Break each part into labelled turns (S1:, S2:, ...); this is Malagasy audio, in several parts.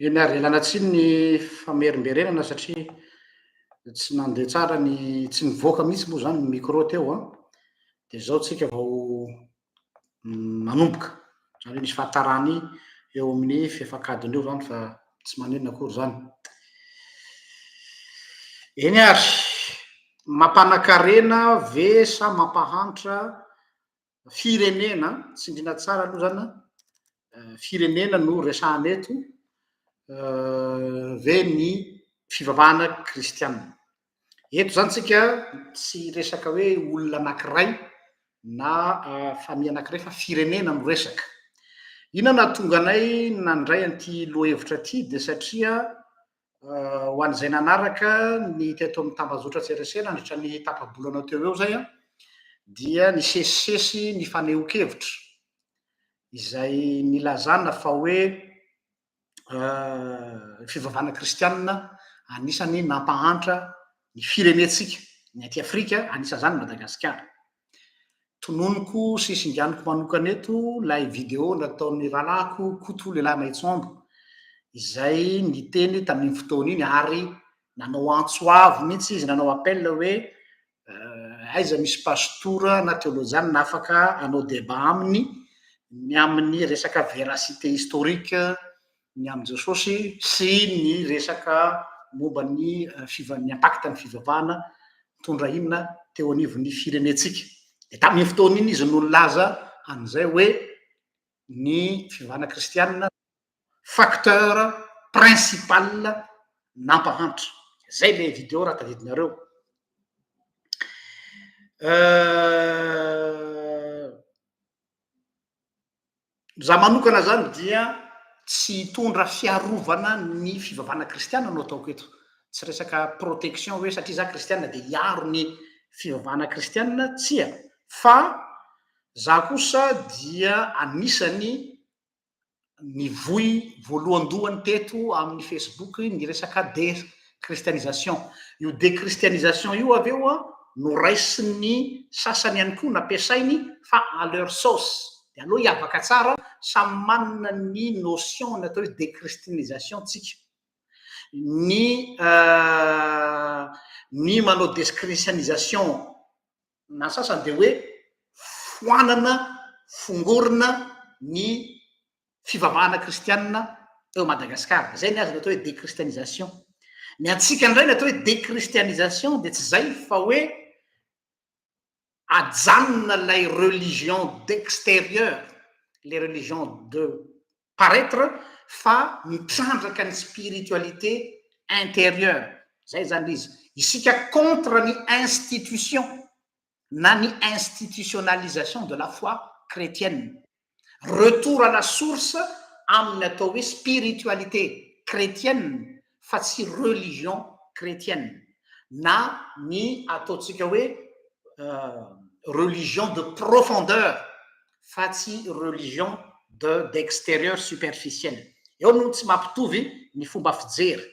S1: Eny ary ialana tsiny ny famerimberenana satria tsy nandeha tsara tsy nivoaka mihitsy moa zany ny micro teo de zao tsika vao manomboka zany hoe nisy fahatarany eo amin'ny fiafakadiny eo zany fa tsy maninona akory zany. Eny ary mampanankarena ve sa mampahantra firenena tsy indrina tsara aloha zany firenena no resahana eto ve ny fivavahana kristianina. Eto zany tsika tsy resaka hoe olona anankiray na famille anankiray fa firenena no resaka. Inona nahatonga anay nandray an'ity lohahevitra ty de satria ho an'izay nanaraka ny teto amin'ny tambazotra an-tserasera nandritra ny tapa-bolana teo eo zay dia nisesisesy ny fanehoan-kevitra izay nilazana fa hoe fivavahana kristianina anisany nampahantra ny firenetsika ny aty Afrika, anisan'izany Madagasikara. Tononoko sy singaniko manokana eto lay video nataon'ny rahalahiko Koto lehilahy Maitsoambo izay niteny tamin'iny fotoana iny ary nanao antsoavo mihitsy izy, nanao appel hoe aiza misy pastora na théoloziana na afaka hanao débat aminy ny amin'ny resaka véracité historique ny am' Jesosy sy ny resaka momba ny impact-ny fivavahana mitondra inona teo anivon'ny firenetsika. De tamin'iny fotoana iny izy no nilaza an'izay hoe ny fivavahana kristianina facteur principal nampahantra. Zay le video raha tadidinareo. Zaho manokana zany dia tsy hitondra fiarovana ny fivavahana kristianina no ataoko eto. Tsy resaka protection hoe satria za kristianina de hiaro ny fivavahana kristianina, tsia. Fa za kosa dia anisany nivoy voalohan-dohany teto amin'ny Facebook ny resaka déchristianisation. Io déchristianisation io avy eo no raisin'ny sasany ihany koa nampiasainy fa à leur sauce. De aleo hiavaka tsara, samy manana ny notion ny atao hoe déchristianisation tsika. Ny manao déchristianisation na sasany de hoe foanana, fongorina ny fivavahana kristianina eo Madagasikara. Zay ny azy atao hoe déchristianisation. Ny antsika indray ny atao hoe déchristianisation de tsy zay fa hoe ajanona lay religion d'extérieur, les religions de paraître fa mitrandraka ny spiritualité intérieure. Zay zany izy. Isika contre ny institution na ny institutionnalisation de la foi chrétienne. Retour à la source amin'ny atao hoe spiritualité chrétienne fa tsy religion chrétienne na ny ataotsika hoe religion de profondeur fa tsy religion d'extérieur superficiel. Eo no tsy mampitovy ny fomba fijery.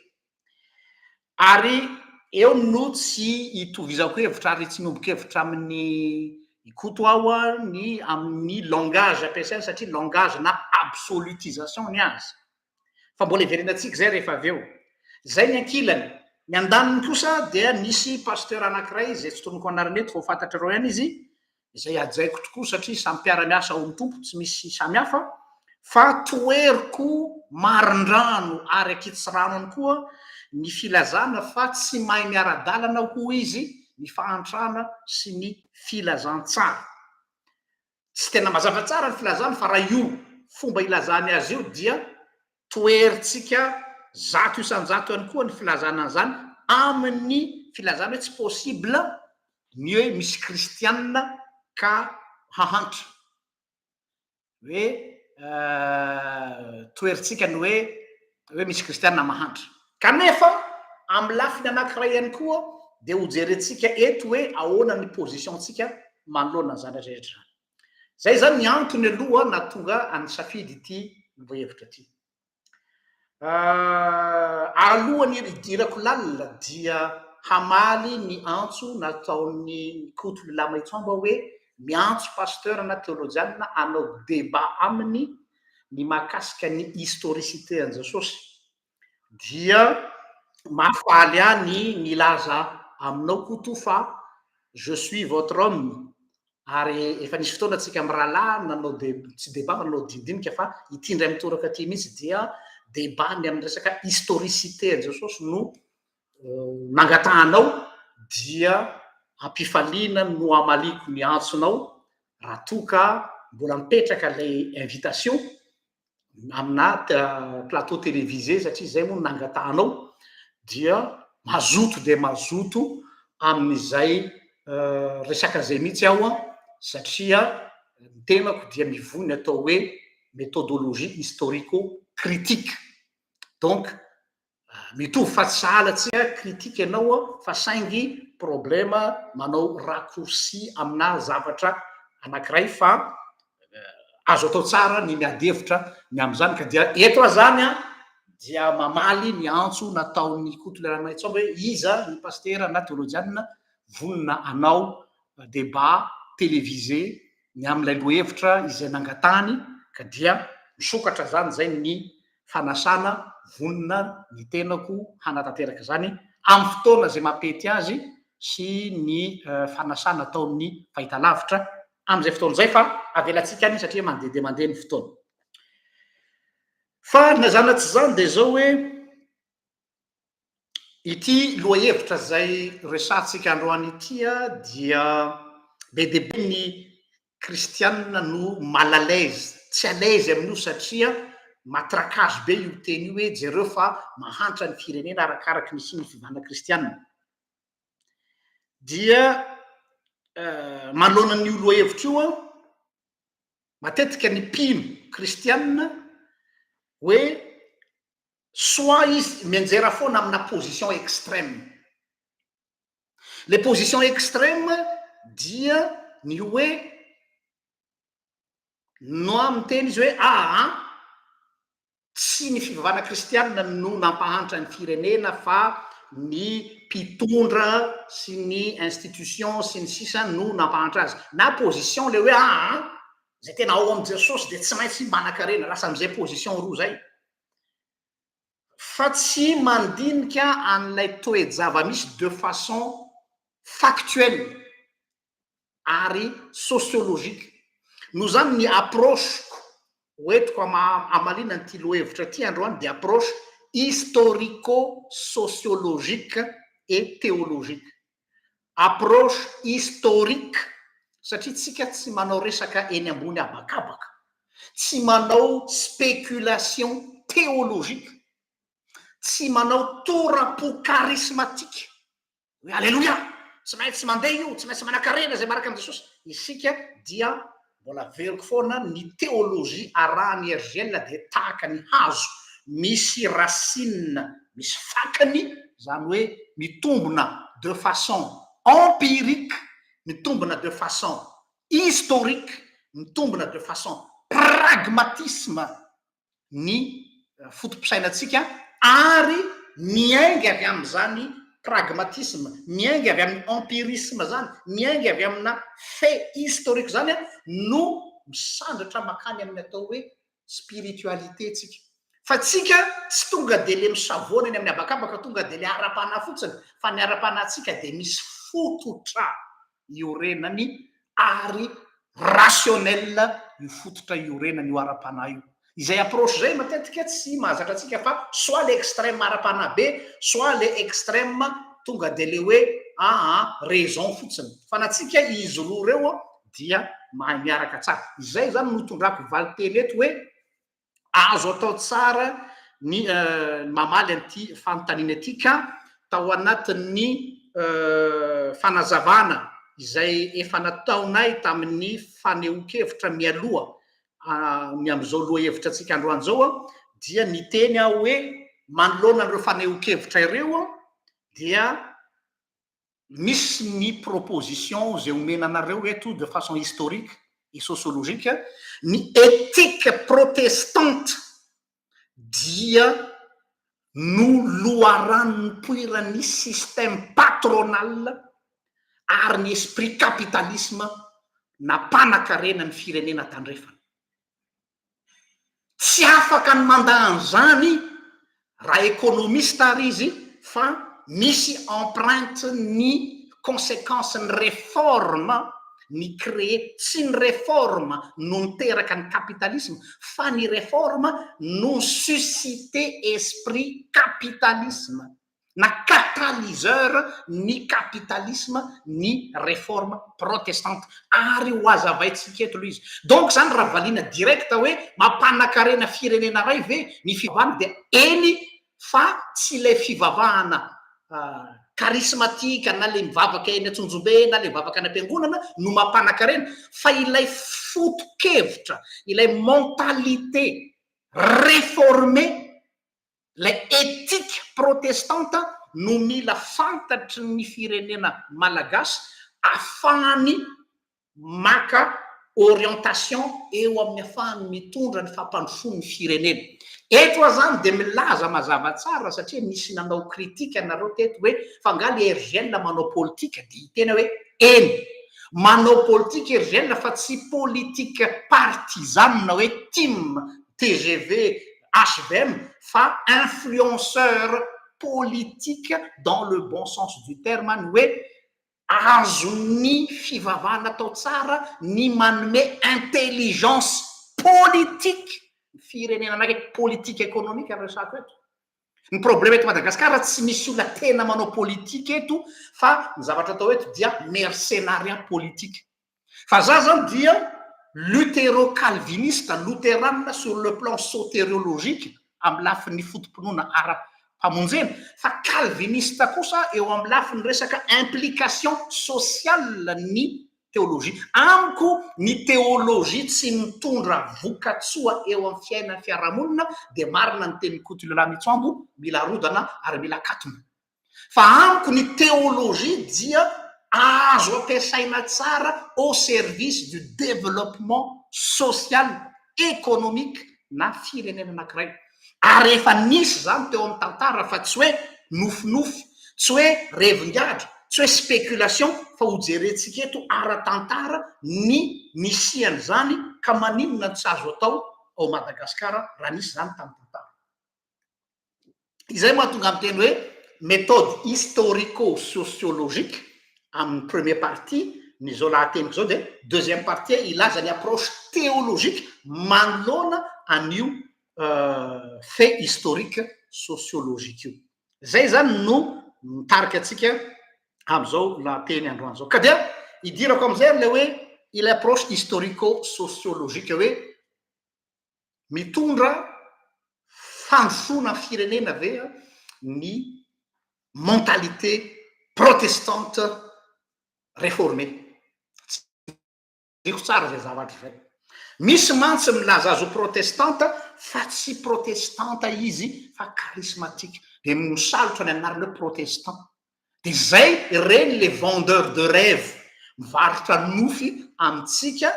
S1: Ary eo no tsy hitovizako hevitra ary tsy miombon-kevitra amin'ny Koto aho amin'ny langage ampiasaina satria langage na absolutisation ny azy. Fa mbola hiverenantsika zay rehefa avy eo. Zay ny ankilany. Ny andaniny kosa dia nisy pasteur anankiray izay tsy tonoko anarany eto fa ho fantatrareo ihany izy, izay ajaiko tokoa satria samy mpiara-miasa ao amin'ny tompo, tsy misy samihafa, fa toeriko marindrano ary akitsirano ihany koa ny filazana fa tsy mahay miara-dalana ho izy ny fahantrana sy ny filazantsara. Tsy tena mazava tsara ny filazana fa raha io fomba ilazany azy io dia toeritsika zato isan-jato ihany koa ny filazana an'izany amin'ny filazana hoe tsy possible ny hoe misy kristianina ka hahantra. Hoe toeritsika ny hoe misy kristianina mahantra. Kanefa amin'ny lafiny anankiray ihany koa de ho jerentsika eto hoe ahoana ny positiontsika manoloana an'izany rehetra. Zay zany ny antony aloha nahatonga anisafidy ity lohahevitra ity. Alohan'ny idirako lalina dia hamaly ny antso nataon'ny Koto lehilahy Maitsoambo hoe miantso pasteur na théoloziana hanao débat aminy ny mahakasika ny historicité an' Jesosy. dia mahafaly any milaza aminao koto fa je suis votre homme ary efa nisy fotoana atsika amy rahalahy nanao tsy débat fa nanao dindinika fa ity ndray mitoraka aty mihitsy dia débat ny amin'ny resaka historicité jesosy no nangatahanao dia ampifaliana no amaliko ny antsonao raha toka mbola mipetraka lay invitation amina plateau télévisé satria zay moa nangatahanao dia mazoto de mazoto amin'izay resaka zay mihitsy aho a satria ny tenako dia mivony atao hoe méthodologie historico critique donc mitovy fa tsy sahalatsia critique ianao a fa saingy problema manao raccourci amina zavatra anankiray fa azo atao tsara ny miadevitra ny am'izany ka dia eto a zany a dia mamaly ny antso nataon'ny kotoleramaitso hoe iza ny pastera na théologiana vonona anao débat télévisé ny am'ilay lohevitra izay nangatany ka dia misokatra zany zay ny fanasana vonona ny tenako hanatanteraka zany amy fotoana zay mampety azy sy ny fanasana atao amin'ny fahitalavitra am'izay fotoana zay fa avelatsika any satria mandehade mandeha ny fotoana fa nazanatsy zany de zao hoe ity lohahevitra zay resatsika androany itya dia be debe ny kristianina no malalaise tsy alaise amin'io satria matrakazo be io teny io hoe jereo fa mahantra ny firenena arakaraky ny sy ny fivana kristianina dia manoloana n'io lohahevitra io a matetika ny mpino kristianina hoe soit izy mianjera foana amina position extrême le position extrême dia ny hoe no amy teny izy hoe tsy ny fivavana kristianina no nampahantra ny firenena fa ny mpitondra sy ny institution sy ny sisa no nampahantra azy na position le hoe zay tena ao amy jesosy de tsy maintsy manan-karena lasa am'izay position roa zay fa tsy mandinika an'ilay toe-java misy de façon factuelle ary sociologique no zany ny approcheko hoentiko amalina nyty lohevitra ty androany de approche historico-sociologique et théologique approche historique satria tsika tsy manao resaka eny ambony abakabaka tsy manao spéculation théologique tsy manao torapo charismatique hoe alleloia tsy maintsy mandeha io tsy maintsy manan-karena zay maraka am' jesosy isika dia mbola veriko foana ny théologie arahany RGL de tahaka ny hazo misy racine misy fakany zany hoe mitombona de façon empirique mitombona de façon historique mitombona de façon pragmatisme ny fotom-pisainatsika ary miaingy avy am'izany pragmatisme miaingy avy amin'ny empirisme zany miaingy avy amina fait historique zany no misandratra makany amin'ny atao hoe spiritualité tsika fa tsika tsy tonga de le misavona eny amin'ny abakabaka tonga de le ara-pana fotsiny fa ny ara-panatsika de misy fototra iorenany ary rationnel io fototra iorenany io ara-pana io izay approche zay matetika tsy mahazatra atsika fa soit le extrême ara-pana be soit le extrême tonga de le hoe raison fotsiny fa natsika izy roa reo dia mahay miaraka tsara izay zany notondrako valitely eto hoe azo atao tsara ny mamaly an'ity fanontaniana ty ka tao anatin'ny fanazavana izay efa nataonay tamin'ny fanehonkevitra mialoha ny am'izao lohahevitra atsika androany zao dia ny teny aho hoe manoloana an'ireo fanehonkevitra ireo dia misy ny proposition zay omena anareo eto de façon historique et sociologique ny éthique protestante dia no loharan'ny poiran'ny système patronal ary ny esprit capitalisme nampanakarena ny firenena tandrefana tsy afaka ny mandahan' zany raha économiste ary izy fa misy empreinte ny conséquence ny réforme ny créer tsy ny réforme no niteraka ny capitalisme fa ny réforme no suscité esprit capitalisme na catalyseur ny capitalisme ny réforme protestante ary ho azavaitsika eto aloha izy donc zany raha valina direct hoe mampanakarena firenena ray ve ny fivavahana dia eny fa tsy le fivavahana charismatique na le mivavaka eny Antsonjombe na le mivavaka any am-piangonana no mampanakarena fa ilay foto-kevitra ilay mentalité réformée lay éthique protestante no mila fantatry ny firenena malagasy ahafahany maka orientation eo amin'ny ahafahany mitondra ny fampandrosoany firenena eto zany de milaza mazava tsara satria misy nanao kritika anareo teto hoe fa ngaly RGL manao politika de tena hoe eny manao politika RGL fa tsy politique partisane na hoe team TGV HVM fa influenceur politique dans le bon sens du terme ny hoe azo ny fivavahana atao tsara ny manome intelligence politique firenena anake politique économique resako eto ny problème eto Madagasikara tsy misy olona tena manao politique eto fa ny zavatra atao eto dia mercenariat politique fa za zany dia lutéro-calviniste luthérane sur le plan sotériologique amin'ny lafin'ny fotompinoana ara-pamonjena fa calviniste kosa eo amin'ny lafin'ny resaka implication sociale ny théologie amiko ny théologie tsy mitondra vokatsoa eo amin'ny fiainan'ny fiarahamonina de marina ny teny Kotulala Mitsoambo mila rodana ary mila katona fa amiko ny théologie dia azo ampiasaina tsara au service du développement social économique na firenena anankiray ary efa nisy zany teo amin'ny tantara fa tsy hoe nofinofy tsy hoe revin-gadra tsy hoe spéculation fa ho jerentsika eto ara-tantara ny nisiany zany ka maninona tsy azo atao ao Madagasikara raha nisy zany tamin'ny tantara izay mahatonga amin'ny teny hoe méthode historico-sociologique amin'ny premier partie ny zao lahateniko zao de deuxième partie ilaza ny approche théologique manoloana an'io fait historique sociologique io zay zany no mitarika atsika am'izao lahateny androany zao ka dia idirako am'izay le hoe ilay approche historico-sociologique hoe mitondra fandrosoana firenena ve ny mentalité protestante réformée diko tsara zay zavatra zay misy mantsy milaza azo protestante fa tsy protestante izy fa charismatique de misalotra ny anarany hoe protestant de zay reny le vendeur de rêve mivarotra nofy amitsika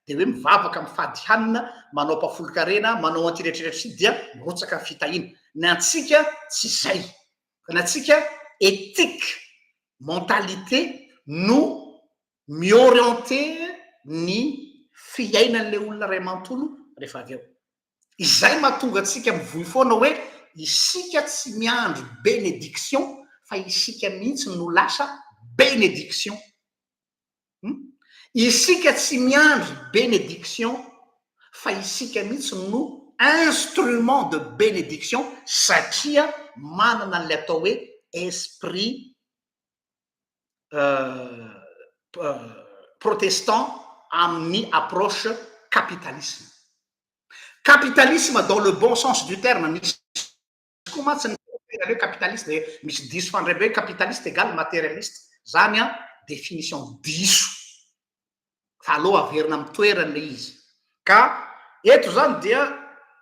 S1: de hoe mivavaka amin'ny fadihanina manao mpafolo-karena manao antiretreretry dia mirotsaka fitahina ny antsika tsy zay fa ny antsika éthique mentalité no miorienté ny fiainan'le olona ray manontolo rehefa avy eo izay mahatonga atsika mivoy foana hoe isika tsy miandro bénédiction fa isika mihitsy no lasa bénédiction isika tsy miandro bénédiction fa isika mihitsy no instrument de bénédiction satria manana an'le atao hoe esprit protestant amin'ny approche capitalisme capitalisme dans le bon sens du terme misy koa matsy ny capitaliste de misy diso fandraibe hoe capitaliste égal matérialiste zany a définition diso fa aloha averina amin'ny toeran'le izy ka eto zany dia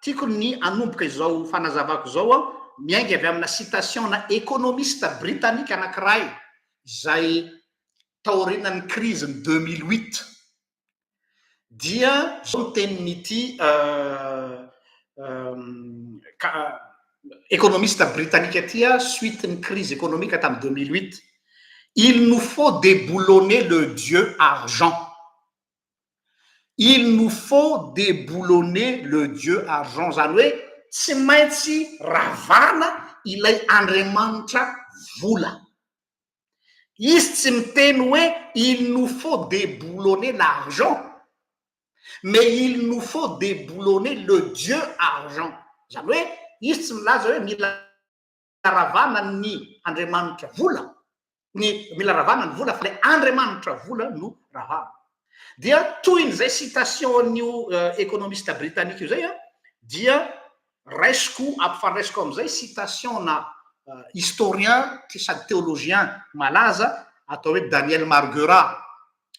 S1: tiako ny anomboka izao fanazavako zao a miainga avy amina citation na économiste britannique anankiray zay taorinan'ny crise ny 2008 dia zao ny tenin'ity économiste britannique aty suite ny crise économique tamin'ny 2008 il nous faut déboulonner le dieu argent il nous faut déboulonner le dieu argent zany hoe tsy maintsy ravana ilay Andriamanitra vola. Izy tsy miteny hoe il nous faut déboulonner l'argent, mais il nous faut déboulonner le Dieu argent. Zany hoe izy tsy milaza hoe mila ravana ny Andriamanitra vola, mila ravana ny vola fa le Andriamanitra vola no ravana. Dia toy n'izay citation an'io économiste britannique io zay a, dia raisiko ampifandraisiko am'izay citation na historien sady théologien malaza atao hoe Daniel Marguerat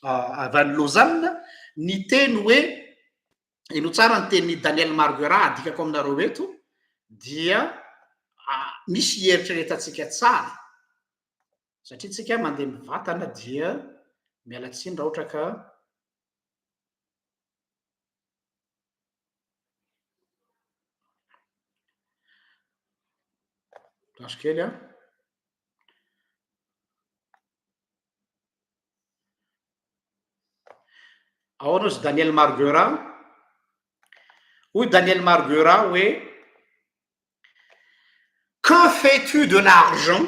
S1: avy any Lausanne, ny teny hoe ino tsara ny teny Daniel Marguerat adikako aminareo eto, dia misy eritreretantsika tsara satria tsika mandeha mivantana dia miala tsiny raha ohatra ka kely a. Ahoana izy Daniel Marguerat? Oui, Daniel Marguerat, oui. Que fais-tu de l'argent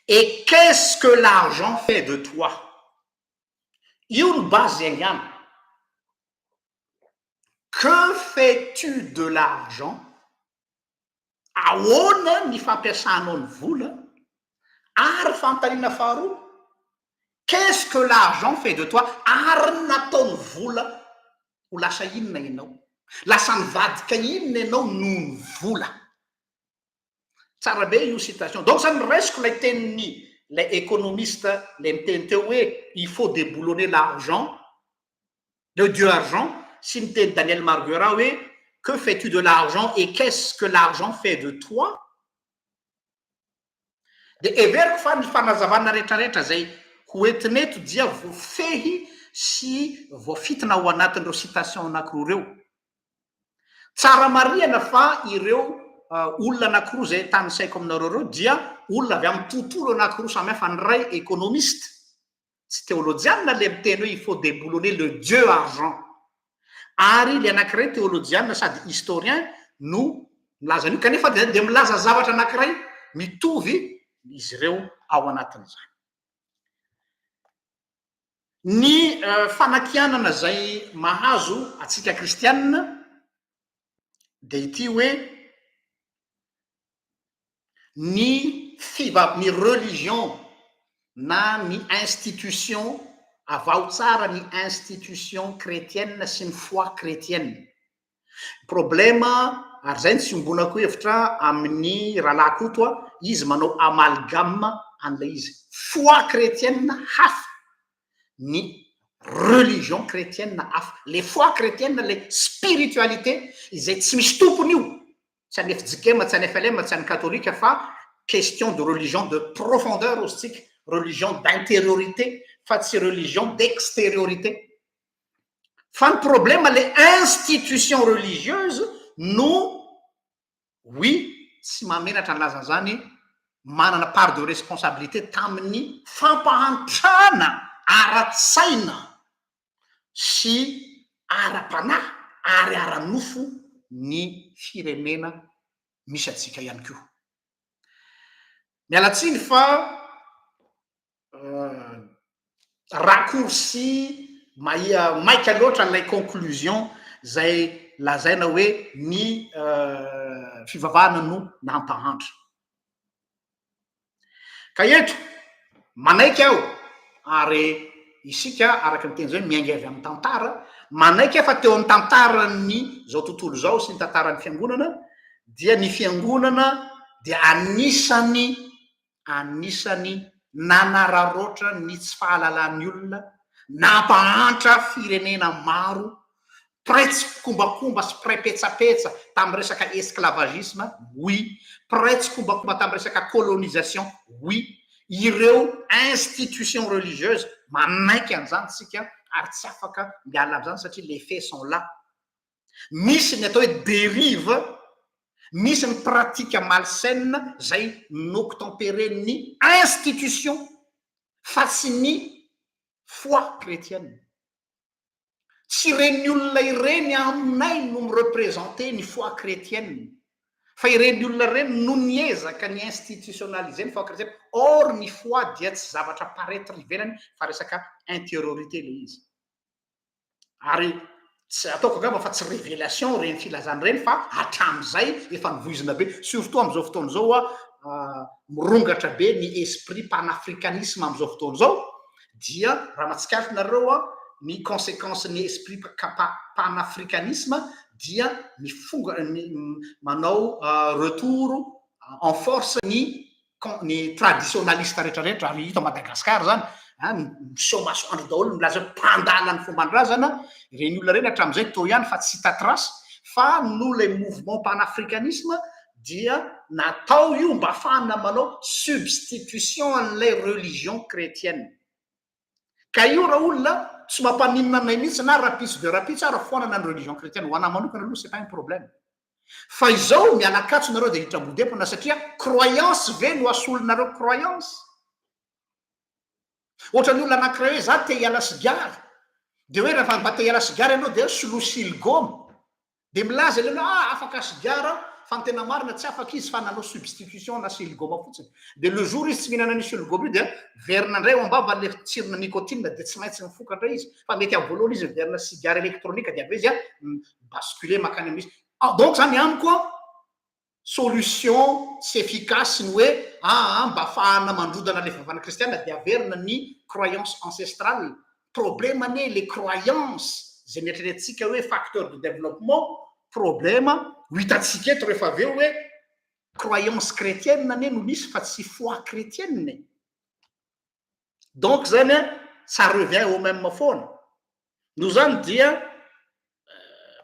S1: et qu'est-ce que l'argent fait de toi? Une base égale. Que fais-tu de l'argent? Ahoana ny fampiasanao ny vola? Ary fanontaniana faharoa, qu'est-ce que l'argent fait de toi? Ary nataony vola ho lasa inona ianao? Lasa nivadika inona ianao noho ny vola? Tsara be io citation. Donc ça raisiko lay tenin'ny lay économiste lay miteny teo hoe il faut déboulonner l'argent, le Dieu argent, sy ny teny Daniel Marguerat hoe que fais-tu de l'argent et qu'est-ce que l'argent fait de toi? De everiko fa ny fanazavana rehetrarehetra zay hoentiny eto dia voafehy sy voafitana ao anatin'ireo citation anankiroa reo. Tsara marihana fa ireo olona anankiroa zay tany saiko aminareo reo dia olona avy amin'ny tontolo anankiroa samihafa, ny ray économiste tsy théologienne le miteny hoe il faut déboulonner le Dieu argent, ary le anankiray théologienne sady historien no milaza an'io, kanefa de milaza zavatra anankiray mitovy izy ireo ao anatin'izany. Ny fanakianana zay mahazo atsika kristianina de ity hoe ny religion na ny institution avao tsara ny institution chrétienne sy ny foi chrétienne. Problema ary zay ny siombonako hevitra amin'ny rahalahy kotoa, izy manao amalgame an'ilay izy. Foi chrétienne hafa, ny religion chrétienne hafa. Le foi chrétienne, le spiritualité izay tsy misy tompony io, tsy any FJKM, tsy any FLM, tsy any katolika, fa question de religion de profondeur ositsika, religion d'intériorité, fa tsy religion d'extériorité. Fa ny problème le institution religieuse no, oui, tsy mamenatra ny lazan'izany, manana part de responsabilité tamin'ny fampahantrana ara-tsaina sy ara-panahy ary ara-nofo ny firenena misy atsika ihany koa. Mialatsiny fa raccourci maika loatra lay conclusion zay lazaina hoe ny fivavahana no nampahantra. Ka eto manaiky aho, ary isika araky ny teny zay miainga avy amin'ny tantara, manaiky fa teo amin'ny tantarany zao tontolo zao sy ny tantaran'ny fiangonana, dia ny fiangonana dia anisany nanararoatra ny tsy fahalalan'ny olona, nampahantra firenena maro, pray tsy kombakomba sy pray petsapetsa tamin'ny resaka esclavagisme, oui, pray tsy kombakomba tamin'ny resaka colonisation, oui, ireo institution religieuse manaiky an'izany tsika ary tsy afaka miala amin'izany satria les faits sont là. Misy ny atao hoe dérive, misy ny pratika malsaine zay noctemperen'ny institution fa tsy ny foi chrétienne. tsy reny olona ireny aminay no mireprésente ny foi chrétienne fa ireny olona reny no niezaka ny institutionnalisé ny foi chrétienne. Or ny foi dia tsy zavatra paretre ivelany fa resaka intériorité le izy. Ary tsy ataoko angamba fa tsy révélation reny filazany reny fa hatramin'izay efa nivoizina be, surtout amin'izao fotoana zao mirongatra be ny esprit panafricanisme amin'izao fotoana zao, dia raha mahatsikaritra nareo ny conséquence ny esprit panafricanisme dia manao retour en force ny traditionnaliste rehetrarehetra ary hita Madagasikara zany miseho masoandro daholo milaza mpandala ny fomban-drazana ireny olona reny hatramin'izay to ihany fa tsy hita trasy fa no le mouvement panafricanisme dia natao io mba ahafahana manao substitution an'ilay religion chrétienne. Ka io raha olona tsy mampaninona anay mihitsy na rapitso de rapitso ara foanana ny religion chrétienne ho anay manokana aloha c'est pas un problème. Fa izao mianakatso nareo de hitram-bodepana satria croyance ve no asolonareo croyance. Ohatra ny olona anankiray hoe za te hiala sigara de hoe rehefa mba te hiala sigara ianao de soloa silgôme de milaza ianao afaka sigara fa ny tena marina tsy afaka izy fa nanao substitution na silgôme fotsiny de le jour izy tsy mihinana ny silgôme io de verina indray ambava le tsirona nicotine de tsy maintsy mifokatra izy fa mety amin'ny voalohany izy verina sigara électronique de aveo izy basculer makany amin'izy. Donc zany amiko solution sy efficace ny hoe mba ahafahana mandrodana le vavana kristiana de averina ny croyance ancestrale. Problème ane les croyances zay mieritreretsika hoe facteur de développement, problème ho hitatsika eto rehefa aveo hoe croyance chrétienne ane no misy fa tsy foi chrétienne. Donc zany ça revient au même foana. No zany dia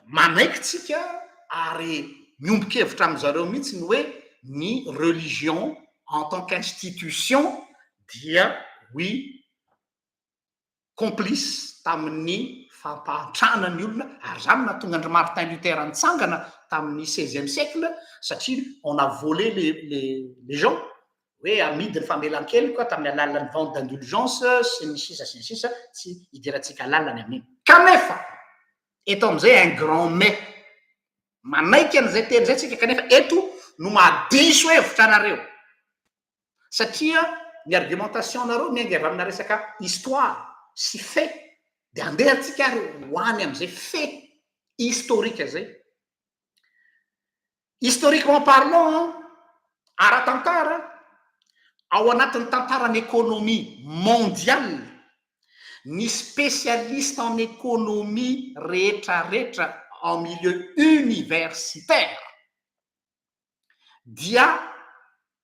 S1: manaikitsika ary miombokevitra amin'izareo mihitsy ny hoe ny religion en tant qu'institution dia oui complice tamin'ny fampahatrana ny olona ary zany nahatonga Andry Martin Luther nitsangana tamin'ny 16e siècle satria on a volé les gens hoe amidy ny famelan-keloka tamin'ny alalan'ny vente d'indulgence sy ny sisa tsy idiratsika lalany amin'iny. Kanefa eto amin'izay un grand mais manaiky an'izay teny zay tsika kanefa eto no mahadiso hevitra anareo satria ny argumentation nareo miainga avy amina resaka histoire sy fait de andeha atsika ary hoany am'izay fait historique zay. Historiquement parlant ara-tantara ao anatin'ny tantarany économie mondiale ny spécialiste en économie rehetrarehetra en milieu universitaire dia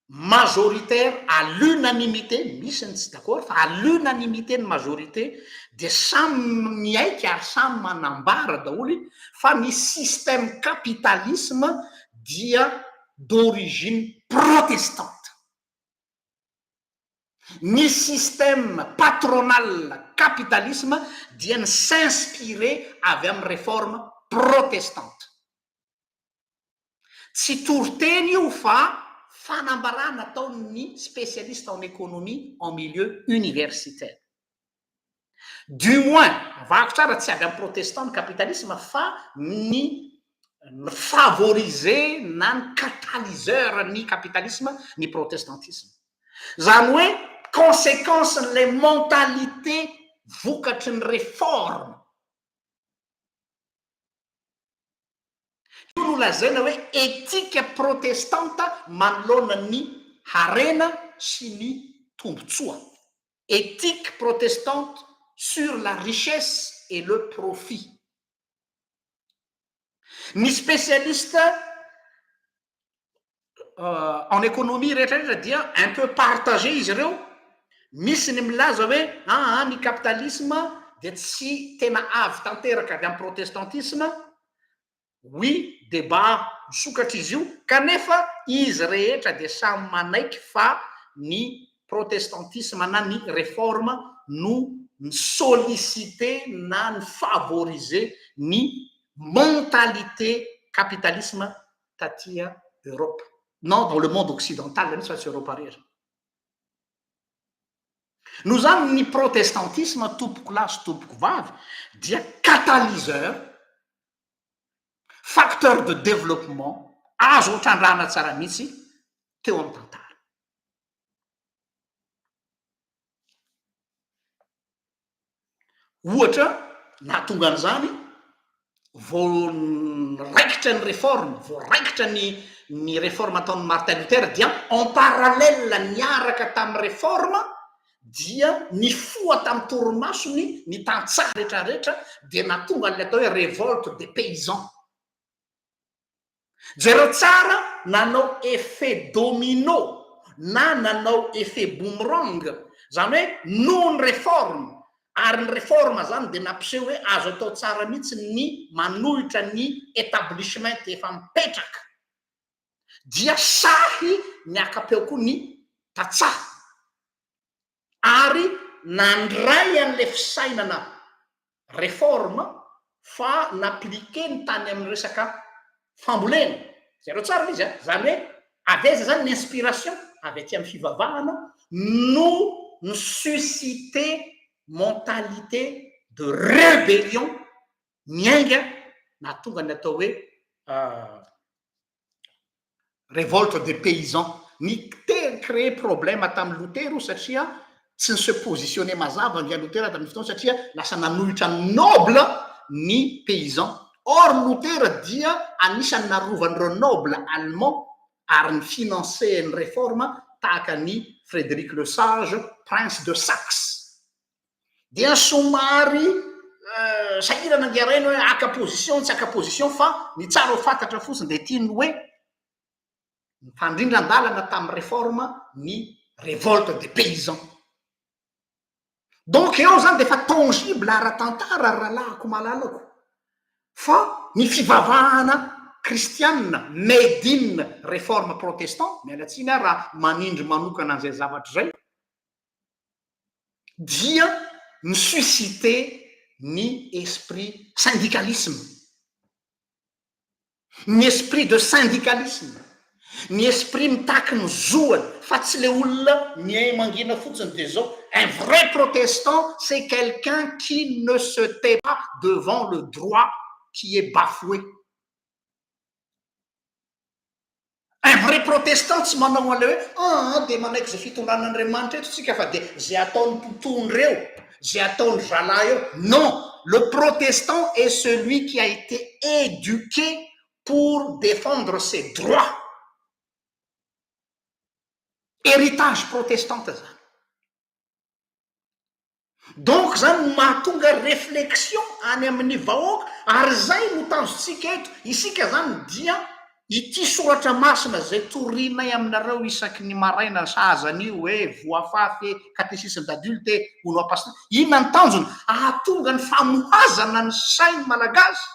S1: majoritaire à l'unanimité, misy ny tsy d'accord fa à l'unanimité ny majorité de samy miaiky ary samy manambara daholo fa ny système capitalisme dia d'origine protestante. Ny système patronal capitalisme dia ny s'inspirer avy amin'ny réforme protestante. Tsy toroteny io fa fanambarana ataon'ny spécialiste en économie en milieu universitaire. Du moins, vaako tsara tsy avy amin'ny protestant ny capitalisme fa ny favoriser na ny catalyseur ny capitalisme ny protestantisme. Zany hoe conséquence les mentalités vokatry ny réforme. Io no lazaina hoe éthique protestante manoloana ny harena sy ny tombotsoa. Éthique protestante sur la richesse et le profit. Ny spécialiste en économie rehetrarehetra dia un peu partagé izy ireo. Misy ny milaza hoe ny capitalisme dia tsy tena avy tanteraka avy amin'ny protestantisme. Oui, débat misokatra izy io kanefa izy rehetra dia samy manaiky fa ny protestantisme na ny réforme no solliciter na ny favoriser ny mentalité capitalisme tatia Europe. Non, dans le monde occidental, même ça c'est Europe arrière. no zany ny protestantisme tompoko lahy sy tompoko vavy dia catalyseur facteur de développement azo otrandrana tsara mihitsy teo amin'ny tantara. ohatra nahatonga an'izany vao raikitra ny réforme vao raikitra ny réforme ataon'ny Martin Luther dia en parallèle niaraka tamin'ny réforme dia ny foa tamin'ny torimasony ny tantsaha rehetrarehetra dia natonga an'ilay atao hoe révolte des paysans. jereo tsara nanao effet domino na nanao effet boomerang, zany hoe noho ny réforme ary ny réforme zany dia nampiseho hoe azo atao tsara mihitsy ny manohitra ny établissement efa mipetraka dia sahy miaka-peo koa ny tantsaha ary nandray an'ilay fisainana réforme fa naappliqué ny tany amin'ny resaka fambolena. Zareo tsara izy zany hoe aveza zany ny inspiration avy aty amin'ny fivavahana no ny suscité mentalité de rébellion miainga na tonga ny atao hoe révolte des paysans. Ny créé problème tamin'ny Lutero satria tsy ny se positionner mazava ny Lutero tamin'ny fotoana satria lasa nanohitra noble ny paysan. Or Lutero dia anisany narovan'ireo noble allemand ary ny financé ny réforme tahaka ny Frédéric le Sage, prince de Saxe. Dia somary sahirana angaraina hoe aka position tsy aka position fa ny tsara ho fantatra fotsiny dia tiany hoe mifandrindra andalana tamin'ny réforme ny révolte des paysans. Donc eo zany dia efa tangible ara-tantara rahalahako malalako fa ny fivavahana kristianina made in réforme protestant mialatsiny raha manindry manokana an'izay zavatra zay dia ny suscité ny esprit syndicalisme, ny esprit de syndicalisme, ny esprit mitaky ny zoany fa tsy le olona miay mangina fotsiny dia zao. Un vrai protestant c'est quelqu'un qui ne se tait pas devant le droit qui est bafoué. Un vrai protestant tsy manao an'le hoe dia manaiky zay fitondran'Andriamanitra eto tsika fa dia zay ataon'ny mpitondra eo zay ataon'ny zalahy eo. Non, le protestant est celui qui a été éduqué pour défendre ses droits. Héritage protestante zany. Donc zany mahatonga réflexion any amin'ny vahoaka ary zay no tanjontsika eto isika zany dia ity soratra masina zay torinay aminareo isaky ny maraina sahazan'io hoe voafafy catéchisme d'adulte ono apastor inona ny tanjony ahatonga ny famohazana ny sainy malagasy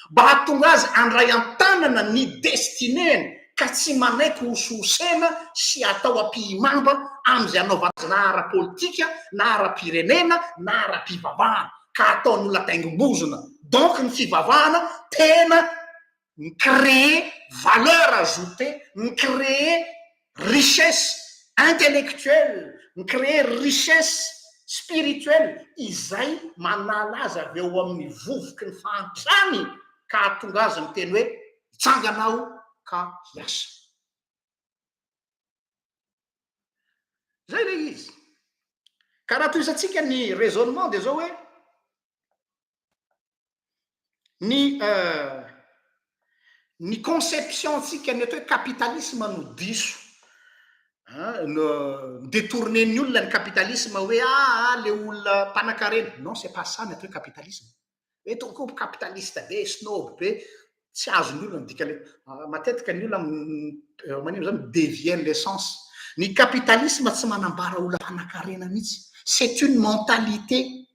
S1: mba hahatonga azy andray an-tanana ny destinény ka tsy manaiky hososena sy atao ampihimamba am'izay anaovana na ara-politika na ara-pirenena na ara-pivavahana ka ataon'olona taingombozona. Donc ny fivavahana tena ny créer valeur ajoutée, ny créer richesse intellectuelle, ny créer richesse spirituelle izay manala azy avy eo amin'ny vovoky ny fahantrany ka hahatonga azy miteny hoe hitsanganao ka hiasa. Zay le izy. Ka raha toisantsika ny raisonnement dia zao hoe ny conception antsika ny atao hoe capitalisme no diso détourner ny olona ny capitalisme hoe le olona mpanakarena. Non, c'est pas ça ny atao hoe capitalisme. Hoe toko capitaliste be snob be tsy azony olona dika le matetika ny olona manino zany dévienne l'essence. Ny capitalisme tsy manambara olona mpanakarena mihitsy. C'est une mentalité,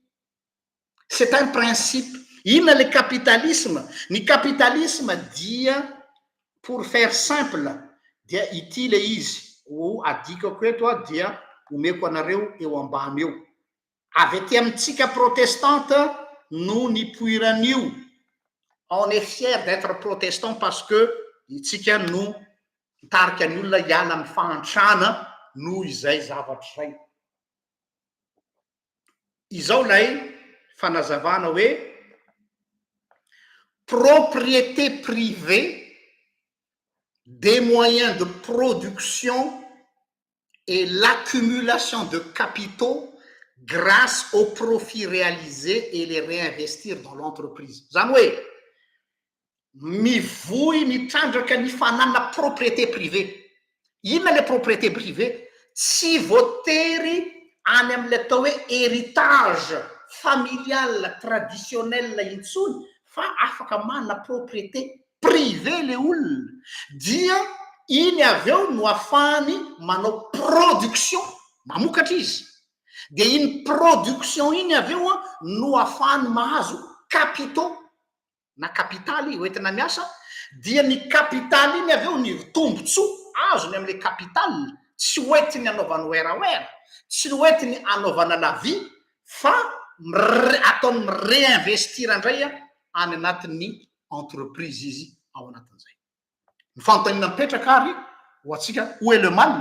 S1: c'est un principe. Inona le capitalisme? Ny capitalisme dia pour faire simple dia ity le izy ho adikako eto dia omeko anareo eo ambany eo. Avy aty amintsika protestante no nipoiran'io. On est fier d'être protestant parce que itsika no mitarika ny olona hiala amin'ny fahantrana noho izay zavatra zay. izao lay fanazavana hoe propriété privée des moyens de production et l'accumulation de capitaux grâce aux profits réalisés et les réinvestir dans l'entreprise. Zany hoe mivoy mitrandraka ny fanana propriété privée. Inona le propriété privée? Tsy voatery any amin'le atao hoe héritage familial traditionnel intsony, fa afaka manana propriété privé le olona, dia iny avy eo no ahafahany manao production mamokatra izy, dia iny production iny avy eo no ahafahany mahazo capitaux na kapitaly hoentina miasa, dia ny kapitaly iny avy eo ny tombotsoa azony amin'le kapitaly, tsy hoentiny anaovany oeraoera, tsy hoentiny anaovana la vie, fa ataony réinvestir indray any anatin'ny entreprise izy ao anatin'izay. Ny fanontaniana mipetraka ary ho atsika où est le mal?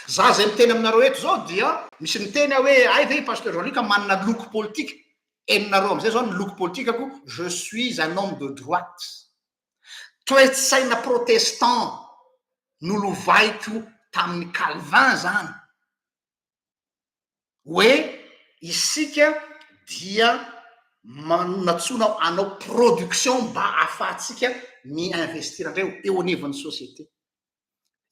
S1: Za zay miteny aminareo eto zao dia misy miteny hoe ay ve pasteur Jean-Luc manana loko politique. Eninareo am'izay zao ny loko politikako, je suis un homme de droite. Toe-tsaina protestant nolovaiko tamin'ny Calvin zany, hoe isika dia natsoina anao production mba ahafahantsika mi-investir andreo eo anivon'ny société.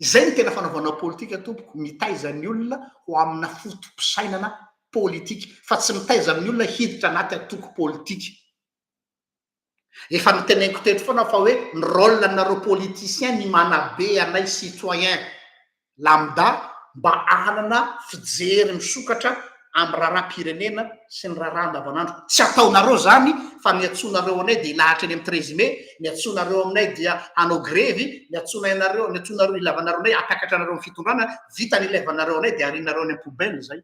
S1: Izay ny tena fanaovanao politika tompoko, mitaiza ny olona ho amina fotom-pisainana politique, fa tsy mitaiza amin'ny olona hiditra anaty atoko politique. Efa niteneniko teto foana fa hoe ny rôle anareo politicien ny manabe anay citoyen lambda mba hanana fijery misokatra amin'ny raharam-pirenena sy ny raharaha andavanandro. Tsy ataonareo zany fa niatsonareo anay dia lahatra eny amin'ny 13 mai, niatsonareo aminay dia hanao grevy, niatsonareo ilavanareo anay atakatra anareo amin'ny fitondrana, vita ny ilavanareo anay dia arinareo any amin'ny poubelle zay.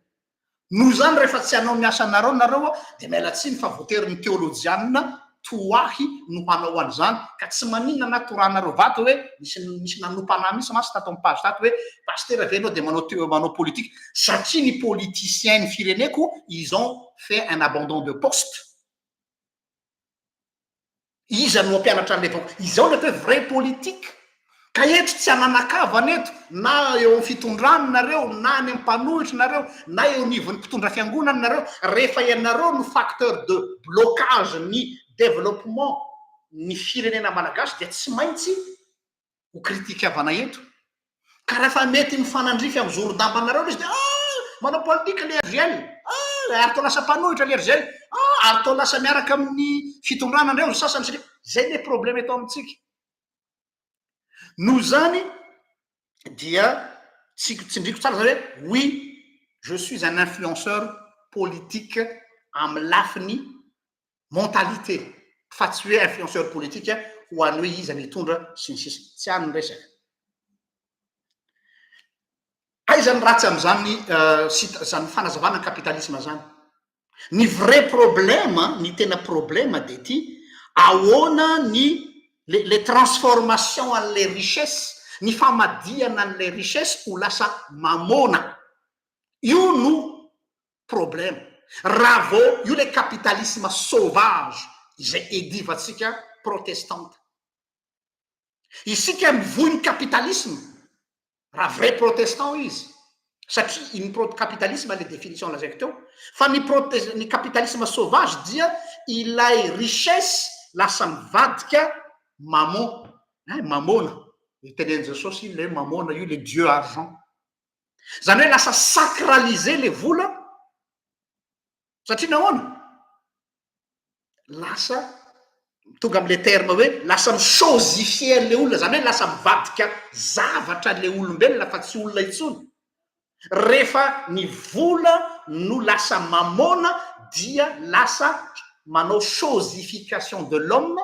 S1: Noho zany rehefa tsy hanao miasa anareo nareo dia mialatsiny fa voatery ny teolojianina toahy no hanao an'izany, ka tsy maninona na toranareo vato hoe misy nanompanay misy masy tato amin'ny page tato hoe pasteur avy anao dia manao politique, satria ny politicien ny fireneko ils ont fait un abandon de poste. Iza no ampianatra an'le izao le hoe vrai politique. Ka eto tsy ananakavana eto na eo amin'ny fitondrana nareo, na any amin'ny mpanohitra nareo, na eo anivon'ny mpitondra fiangonana nareo, rehefa ianareo no facteur de blocage ny développement ny firenena malagasy dia tsy maintsy ho kritikavana eto. Ka rehefa mety mifanandrify amin'ny zorodambanareo izy dia manao politika le RGL, ary tao lasa mpanohitra le RGL, ary tao lasa miaraka amin'ny fitondrana andreo ny sasany sika. Zay le problème eto amintsika. Noho zany dia tsindriko tsara zany hoe oui, je suis un influenceur politique amin'ny lafiny mentalité, fa tsy hoe influenceur politique ho any hoe izy mitondra sy ny sisa, tsy any resaka. Aizany ratsy amin'izany zany fanazavana kapitalisme zany. Ny vrai problème, ny tena problème dia ty ahoana ny les transformations an'le richesse, ny famadiana an'le richesse ho lasa mamona. Io no problème. Raha vao io le capitalisme sauvage izay edivatsika protestante. Isika mivoy ny capitalisme raha vrai protestant izy, satria iny capitalisme le définition lazaiko teo, fa ny capitalisme sauvage dia ilay richesse lasa mivadika mamona. Itenen'i Jesosy le mamona io le dieu argent. Zany hoe lasa sacraliser le vola, satria nahoana lasa tonga am'le terme hoe lasa misosifier le olona, zany hoe lasa mivadika zavatra le olombelona fa tsy olona intsony. Rehefa ny vola no lasa mamona dia lasa manao chosification de l'homme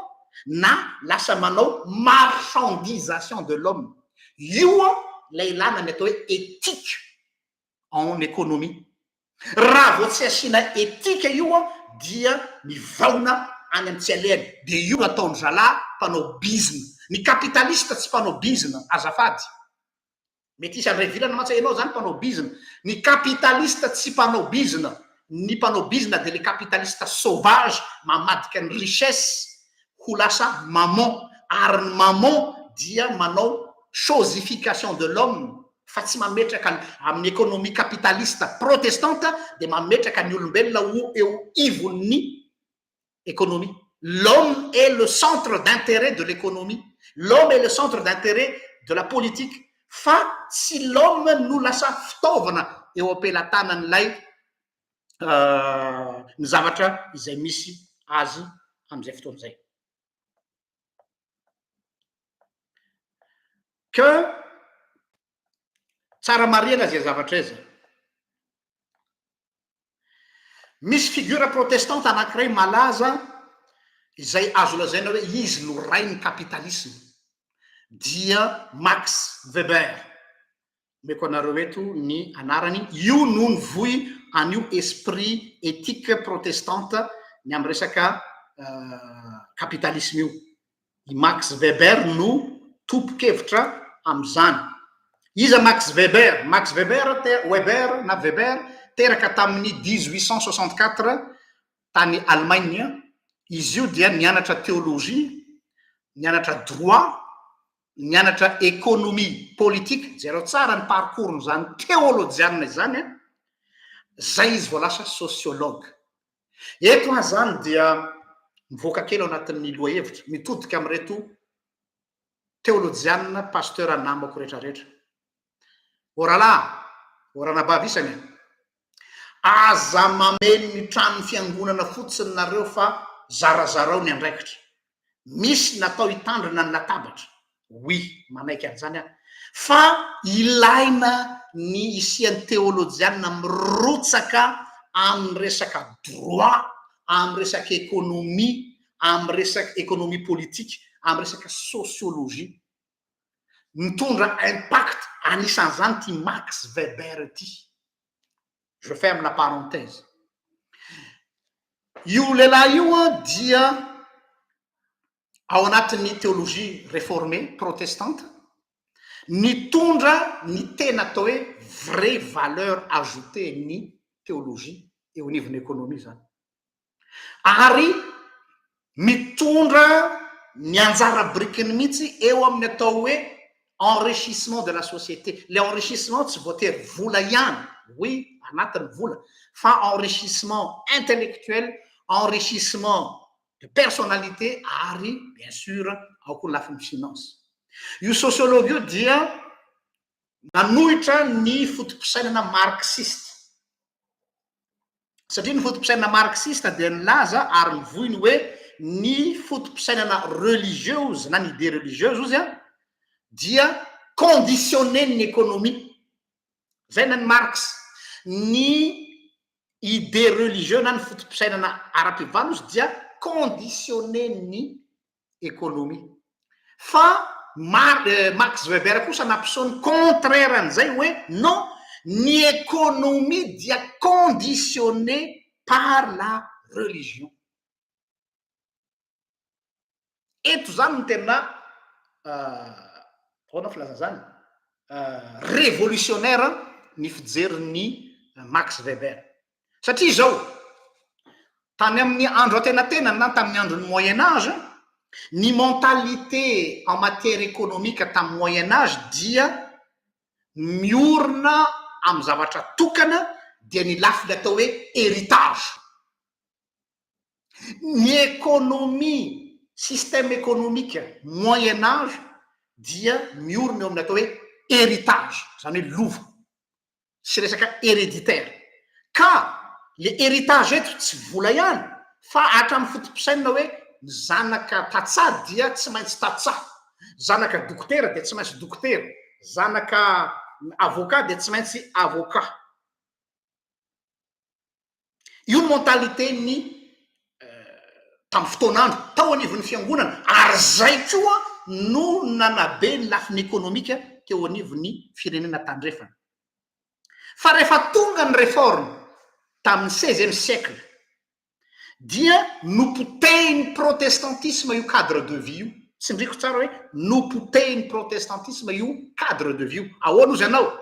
S1: na lasa manao marchandisation de l'homme. Io la ilana ny atao hoe éthique en économie. Raha vao tsy asiana éthique io dia mivaona any amin'ny tsy alehany, dia io ataony zalahy mpanao business. Ny capitaliste tsy mpanao business, azafady. Mety isy andray vilana mantsy ianao zany mpanao business. Ny capitaliste tsy mpanao business, ny mpanobizina dia le capitaliste sauvage mamadika ny richesse ho lasa mamon ary ny mamon dia manao chosification de l'homme fa tsy mametraka amin'ny économie capitaliste protestante dia mametraka ny olombelona ho eo ivon'ny économie. L'homme est le centre d'intérêt de l'économie. L'homme est le centre d'intérêt de la politique. Fa si l'homme no lasa fitaovana eo ampelantanan'ilay ny zavatra izay misy azy amin'izay fotoana izay. Que tsara marina zay zavatra izy. Misy figure protestante anankiray malaza izay azo lazaina hoe izy no rain'ny kapitalisme dia Max Weber. Meko anareo eto ny anarany. Io no nivohy an'io esprit éthique protestante ny amin'ny resaka kapitalisme io. I Max Weber no tompo-kevitra amin'izany. Iza Max Weber? Max Weber teraka tamin'ny 1864 tany Allemagne. Izy io dia nianatra théologie, nianatra droit, nianatra économie politique. Zero tsara ny parcours zany théologianina izany. Zay izy vao lasa sociologue. Eto zany dia mivoaka kely ao anatin'ny lohahevitra mitodika amin'ireto théologianina pasteur namako rehetrarehetra. Orana bavisany aza mameno ny tranony fiangonana fotsiny nareo fa zarazarao ny andraikitra. Misy natao hitandrina ny latabatra. Oui, manaiky an'izany a. Fa ilaina ny isian'ny théologianina mirotsaka amin'ny resaka droit, amin'ny resaka économie, amin'ny resaka économie politique, amin'ny resaka sociologie. Mitondra impact anisan'izany ty Max Weber ty. Je ferme la parenthèse. Io lehilahy io dia ao anatin'ny théologie réformée protestante nitondra ny tena atao hoe vraie valeur ajoutée ny théologie eo anivon'ny économie zany. Ary mitondra ny anjara brikiny mihitsy eo amin'ny atao hoe enrichissement de la société. Le enrichissement tsy voatery vola ihany. Oui, anatin'ny vola. Fa enrichissement intellectuel, enrichissement de personnalité ary bien sûr ao koa lafin'ny finance. Io sociologue io dia nanohitra ny fotom-pisainana marxiste. Satria ny fotom-pisainana marxiste dia nilaza ary nivoiny hoe ny fotom-pisainana religieuse na ny idée religieuse izy dia conditionner ny économie. Zay na ny Marx. Ny idée religieuse na ny fotom-pisainana ara-pivano dia conditionner ny économie. Fa Max Weber kosa nampisehoany contraire an'izay hoe non, ny économie dia conditionnée par la religion. Eto zany no tena filaza zany révolutionnaire ny fijerin'ny Max Weber. Satria zao tany amin'ny andro atenatena na tamin'ny andron'ny Moyen Âge, ny mentalité en matière économique tamin'ny Moyen Âge dia miorina amin'ny zavatra tokana dia ny lafiny atao hoe héritage. Ny économie, système économique Moyen Âge dia miorina eo amin'ny atao hoe héritage, zany hoe lova sy resaka héréditaire. Ka le héritage eto tsy vola ihany fa hatramin'ny fotom-pisainana hoe zanaka tatsà dia tsy maintsy tatsà, zanaka dokotera dia tsy maintsy dokotera, zanaka avocat dia tsy maintsy avocat. Io mentalité ny tamin'ny fotoanandro tao anivon'ny fiangonana ary zay koa no nanabe ny lafiny économique teo anivon'ny firenena tandrefana. Fa rehefa tonga ny réforme tamin'ny 16e siècle dia nopotehiny protestantisme io cadre de vie io. Tsindriko tsara hoe nopotehiny protestantisme io cadre de vie io. Ahoana ozy ianao?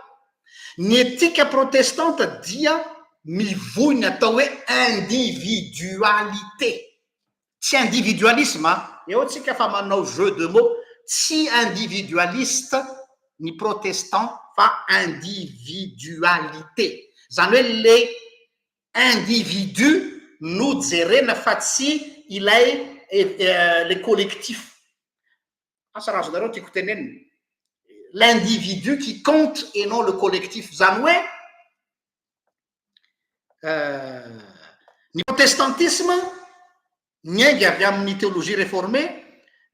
S1: Ny éthique protestante dia mivoy ny atao hoe individualité tsy individualisme eo tsika fa manao jeu de mots tsy individualiste ny protestant fa individualité zany hoe le individu no jerena fa tsy ilay le collectif asa raha zanareo tiako tenenina l'individu qui compte et non le collectif zany hoe ny protestantisme miaingy avy amin'ny théologie réformée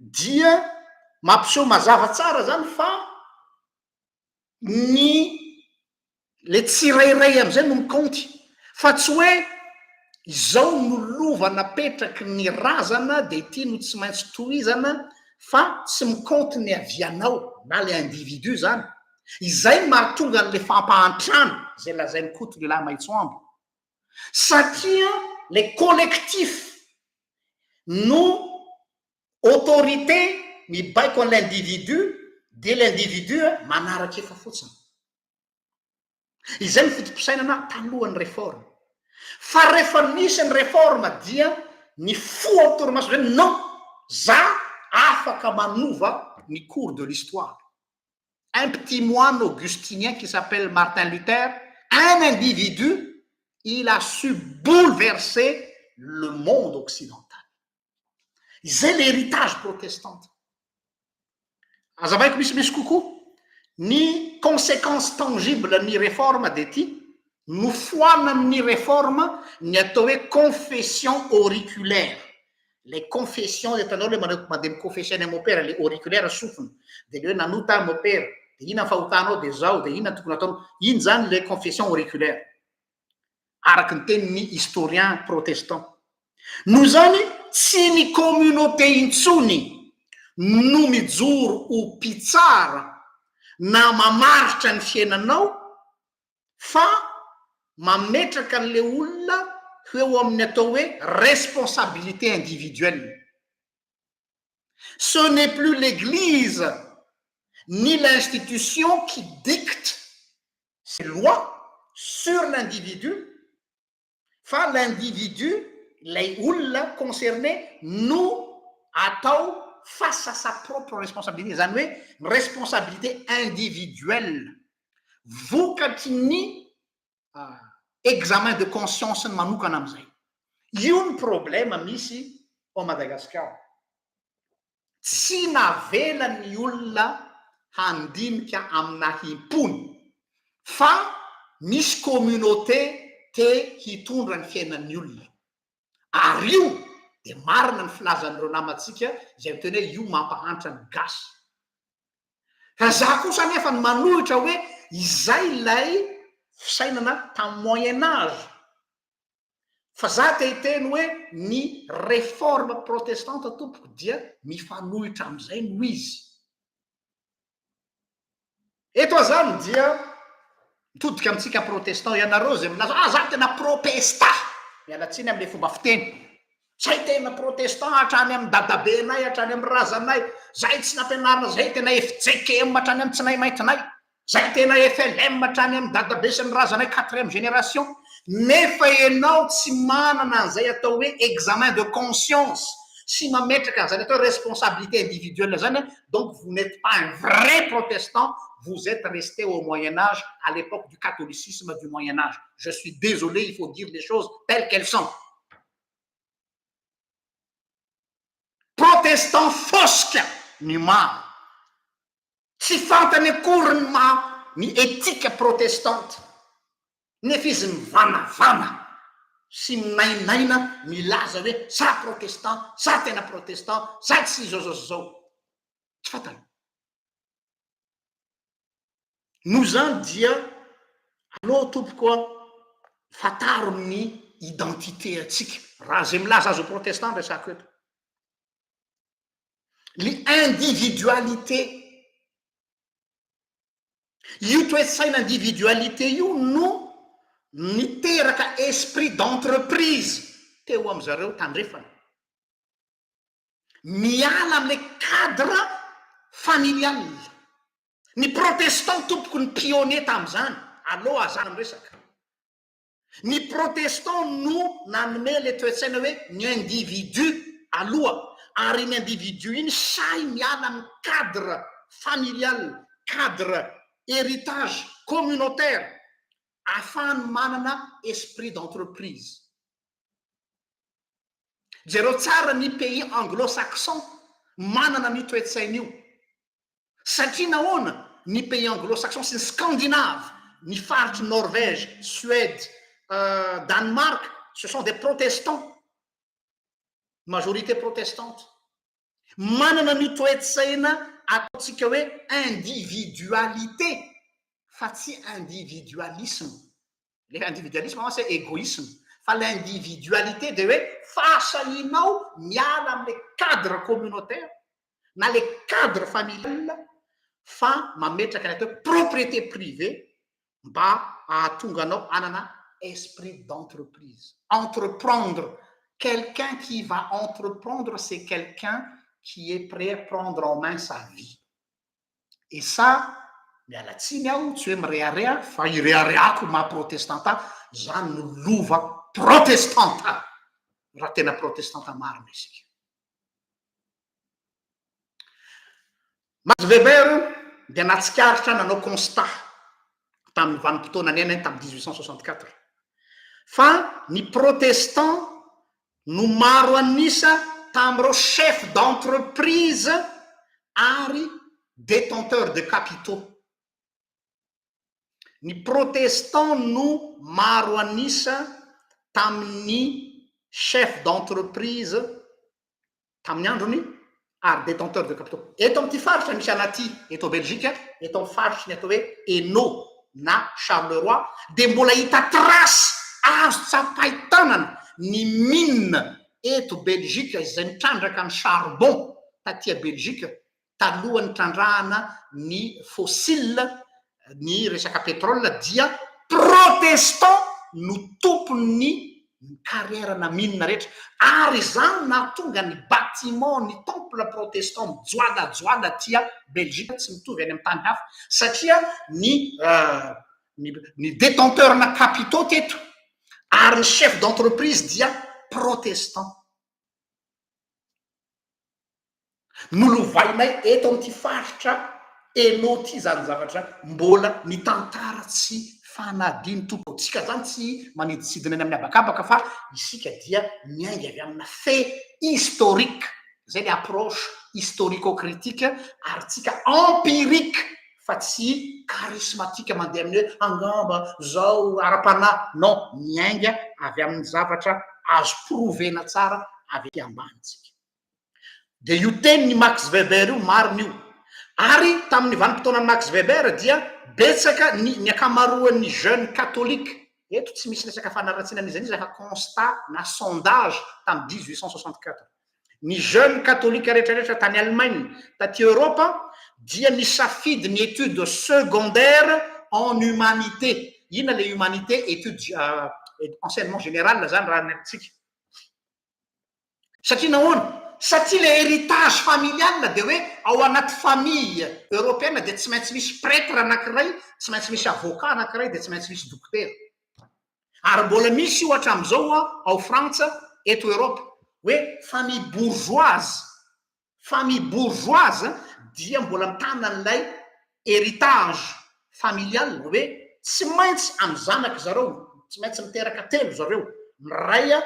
S1: dia mampiseho mazava tsara zany fa ny le tsirairay am'izay no mikonty fa tsy hoe izao no lova napetraky ny razana de ty no tsy maintsy tohizana fa tsy mikonty ny avianao na le individu zany izay mahatonga n'le fampahantrano zay lazainy koto lehilahy maitsoambo satria le collectif no autorité mibaiko an l'individu de l'individu manaraky efa fotsiny izay ny fotom-pisainana talohan'ny réforme fa rehefa misy ny réforme dia ny fo atorimaso zay non za afaka manova ny cours de l'histoire un petit moine augustinien qui s'appelle Martin Luther un individu il a su bouleverser le monde occidental zay l'héritage protestant azavaiko misy kokoa ny conséquence tangible ny réforme de ty nofoana amin'ny réforme ny atao hoe confession auriculaire les confessions etanao le mandeha miconfession ny mopera le auriculaire sofina de le hoe nanota mopera de ina ny fahotanao de zao de ina tokony ataonao iny zany le confession auriculaire araky ny tenin'ny historien protestant no zany tsy ny communauté intsony no mijoro ho mpitsara na mamaritra ny fiainanao fa mametraka an'le olona eo amin'ny atao hoe responsabilité individuelle ce n'est plus l'église ni l'institution qui dicte ses lois sur l'individu fa l'individu lay olona concerné no atao face à sa propre responsabilité zany hoe responsabilité individuelle vokatry ny examen de conscience ny manokana am'izay io ny problème misy ao Madagasikara tsy navela ny olona handinika amina himpony fa misy communauté te hitondra ny fiainan'ny olona ary io de marina ny filazan'ireo namantsika izay miteny hoe io mampahantra ny gasy fa za kosa nefa ny manohitra hoe izay lay fisainana tamin'ny moyen âge fa za te hiteny hoe ny réforme protestante tompoko dia mifanohitra am'izay no izy eto zany dia mitodika amitsika protestant ianareo zay milaza za tena protesta mialatsiny am'le fomba fiteny zay tena protestant hatrany amin'ny dadabe anay hatrany amin'ny razanay zay tsy nampianarina zay tena FJKM hatrany amin'ny tsinay maintinay zay tena FLM hatrany amin'ny dadabe sy ny razanay 4e génération nefa ianao tsy manana an'izay atao hoe examen de conscience sy mametraka an'izany atao responsabilité individuelle zany donc vous n'êtes pas un vrai protestant vous êtes resté au Moyen-Âge à l'époque du catholicisme du Moyen-Âge je suis désolé il faut dire les choses telles qu'elles sont protestant fosque ny maro tsy fantany akory ny éthique protestante nefa izy mivanavana sy minainaina milaza hoe sa protestant sa tena protestant sa tsy zao tsy fantany no zany dia aleo tompokoa fataro ny identité atsika raha zay milaza azo protestant resako eto l'individualité io toetsaina individualité io no niteraka esprit d'entreprise teo am'zareo tandrefana miala am'le cadre familial ny protestant tompoko ny pionnier tam'izany aloha azany resaka Ny protestant no nanome le toetsaina hoe ny individu aloha, ary ny individu iny say miala amin'ny cadre familial, cadre héritage communautaire, afahany manana esprit d'entreprise. Jereo tsara ny pays anglo-saxon manana ny toetsaina io, satria nahoana ny pays anglo-saxon sy ny scandinave, ny faritry Norvège, Suède, Danemark, ce sont des protestants, majorité protestante. Manana ny toetsaina ataontsika hoe individualité fa tsy individualisme. Le individualisme c'est égoïsme, fa l'individualité de hoe fahasahinao miala amile cadre communautaire na le cadre familial fa mametraka ny atao propriété privée mba ahatonga anao anana esprit d'entreprise. Entreprendre. Quelqu'un qui va entreprendre, c'est quelqu'un qui est prêt à prendre en main sa vie. Et ça, miala tsiny aho tsy hoe mirearea fa ireareako maha-protestanta zany no lova protestanta raha tena protestanta marina isika. Max Weber dia natsikaritra nanao constat tamin'ny vanim-potoana ny aina tamin'ny 1864 fa ny protestant no maro anisa tamin'ireo chef d'entreprise ary détenteur de capitaux. Ny protestant no maro anisa tamin'ny chef d'entreprise tamin'ny androny ary détenteur de capitaux. Eto amin'ity faritra misy anaty eto Belgique, eto amin'ny faritry ny atao hoe Hainaut na Charleroi, dia mbola hita trasy azo tsapaitanana ny mine eto Belgique izay nitrandraka ny charbon taty Belgique talohan'ny trandrahana ny fossile, ny resaka pétrole, dia protestant no tompony carrière na mine rehetra. Ary zany nahatonga ny bâtiment, ny temple protestant mijoalajoala tia Belgique tsy mitovy any amin'ny tany hafa satria ny détenteur na capitaux teto ary ny chef d'entreprise dia protestant. Nolovainay eto amin'ity faritra Hainaut ty zany zavatra mbola ny tantara tsy fanadiny tompo. Tsika zany tsy maniditsidina any amin'ny habakabaka fa isika dia miainga avy amina fait historique. Zay le approche historico-critique ary tsika empirique fa tsy charismatique mandeha amin'ny hoe angamba zao ara-panahy. Non, miainga avy amin'ny zavatra azo provena tsara avy aty ambanitsika. De io teny ny Max Weber io marina io. Ary tamin'ny vanim-potoana Max Weber dia betsaka ny akamaroan'ny jeune catholique. Eto tsy misy resaka fanaratsiana an'izany izy fa constat na sondage tamin'ny 1864. Ny jeune catholique rehetrarehetra tany Allemagne, taty Europa, dia nisafidy ny étude secondaire en humanité. Ina le humanité, étude enseignement général zany raha netsika. Satria nahoana? Satria le héritage familial de hoe ao anaty famille européenne dia tsy maintsy misy prêtre anankiray, tsy maintsy misy avocat anankiray, dia tsy maintsy misy dokotera. Ary mbola misy ohatra am'izao ao Frantsa, eto Europe, hoe famille bourgeoise dia mbola mitana an'ilay héritage familial hoe tsy maintsy amin'ny zanaka zareo, tsy maintsy miteraka telo zareo. Ny ray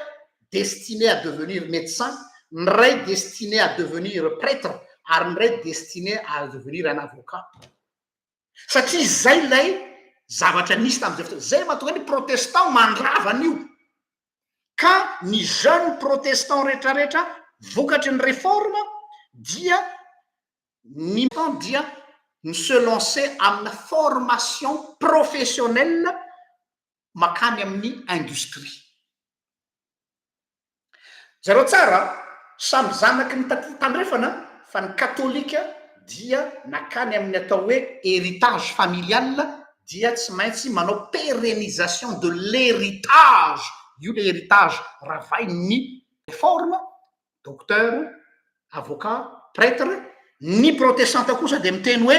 S1: destiné à devenir médecin, ny ray destiné à devenir prêtre, ary ny ray destiné à devenir un avocat. Satria zay lay zavatra nisy tamin'izay fotoana. Zay mahatonga ny protestant mandrava an'io. Ka ny jeune protestant rehetrarehetra vokatry ny réforme dia ny se lancer amina formation professionnelle makany amin'ny industrie. Zareo tsara samy zanaky ny tandrefana fa ny katolika dia nakany amin'ny atao hoe héritage familial, dia tsy maintsy manao pérennisation de l'héritage. Io le héritage ravain'ny réforme, docteur, avocat, prêtre. Ny protestanta kosa dia miteny hoe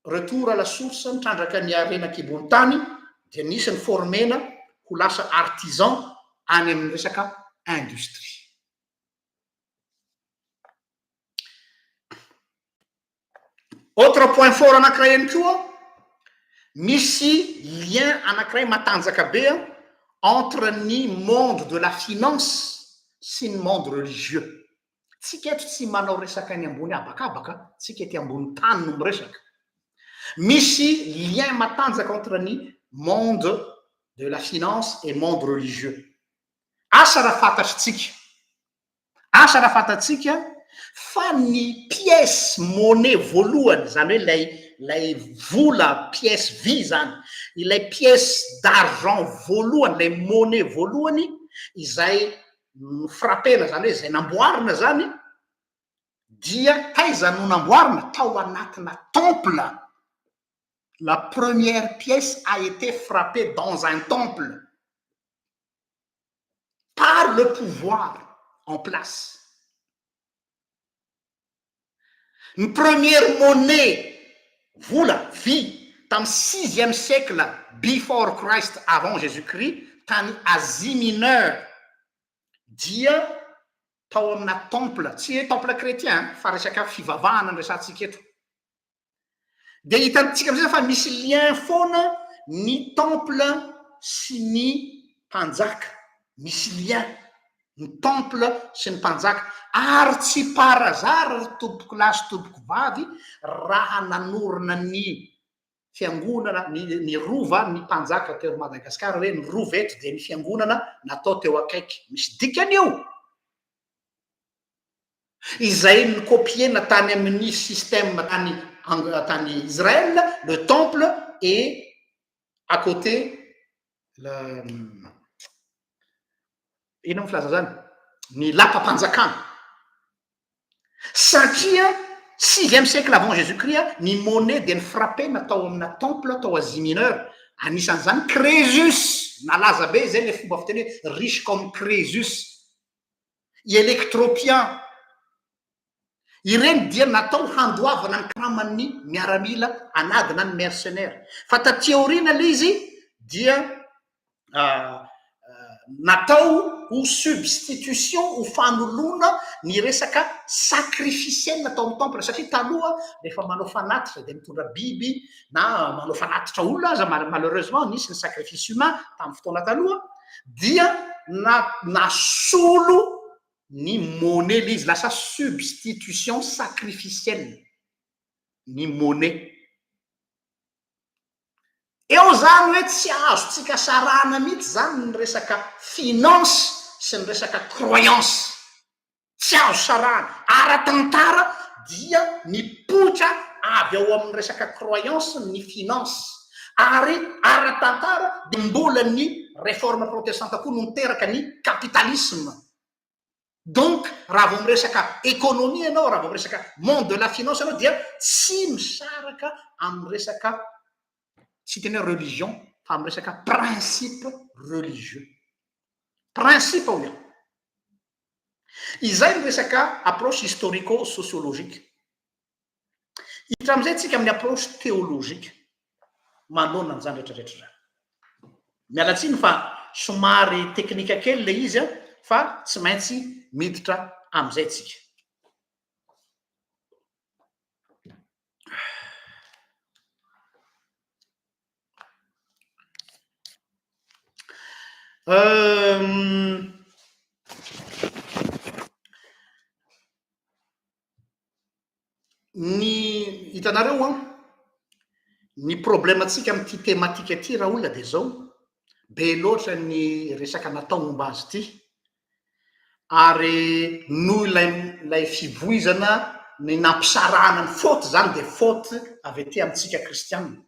S1: retour à la source, nitrandraka ny arenaky ambony tany, dia nisy ny formena ho lasa artisan any amin'ny resaka industrie. Autre point fort anankiray ihany koa, misy lien anankiray matanjaka be entre ny monde de la finance sy ny monde religieux. Tsika eto tsy manao resaka ny ambony abakabaka, tsika ety ambony tany no miresaka. Misy lien matanjaka entre ny monde de la finance et monde religieux. Asa raha fantatsika fa ny pièce monnaie voalohany, zany hoe lay vola pièce vy zany, ilay pièce d'argent voalohany, lay monnaie voalohany izay frappena, zany hoe izay namboarina zany, dia taiza no namboarina? Tao anatina temple. La première pièce a été frappée dans un temple par le pouvoir en place. Une première monnaie, vola, vie, dans le 6e siècle before Christ, avant Jésus-Christ, dans l'Asie mineure, dia tao amina temple, tsy temple chrétien, fa resaka fivavahana ny resantsika eto. Dia hitantsika amizay fa misy lien foana ny temple sy ny mpanjaka. Misy lien ny temple sy ny mpanjaka, ary tsy parazary tompoko lahy sy tompoko vavy raha nanorina ny fiangonana, ny rova, ny mpanjaka teo Madagasikara, hoe ny rova eto dia ny fiangonana natao teo akaiky. Misy dikany io. Izay ny kopiena tany amin'ny système tany Israël, le temple, et à côté ino filaza zany? Ny lapa-panjakana. Satria 6e siècle avant Jésus-Christ, ny monnaie dia ny frappena tao amina temple tao Asie mineure. Anisan'izany Crésus, nalaza be zay le fomba fiteny hoe riche comme Crésus, i Électropian. Ireny dia natao handoavana ny kraman'ny miaramila anadina ny mercenaire. Fa taty aoriana le izy dia natao ho substitution, ho fanolona ny resaka sacrificiel natao amin'ny temple. Satria taloha rehefa manao fanatitra dia mitondra biby na manao fanatitra olona aza, malheureusement nisy ny sacrifice humain tamin'ny fotoana taloha, dia nasolo ny monnaie l'izy, lasa substitution sacrificielle ny monnaie. Eo zany hoe tsy azotsika sarana mihitsy zany ny resaka finance sy ny resaka croyance. Tsy azo sarana. Ara-tantara dia mipoitra avy ao amin'ny resaka croyance ny finance. Ary ara-tantara dia mbola ny réforme protestante koa no miteraka ny capitalisme. Donc, raha vao miresaka économie ianao, raha vao miresaka monde de la finance ianao, dia tsy misaraka amin'ny resaka, tsy tena religion, fa amin'ny resaka principe religieux. Principe ao ia. Izay ny resaka approche historico-sociologique. Hiditra amizay tsika amin'ny approche théologique. Manona an'izany rehetrarehetra zany. Mialatsiny fa somary teknika kely le izy, fa tsy maintsy miditra amizay tsika. Ny hitanareo ny problème atsika amin'ity thématique ty raha olona dia zao, be loatra ny resaka natao momba azy ty, ary noho ilay fivoizana ny nampisarahana ny faute zany dia faute avy ety amintsika kristianina.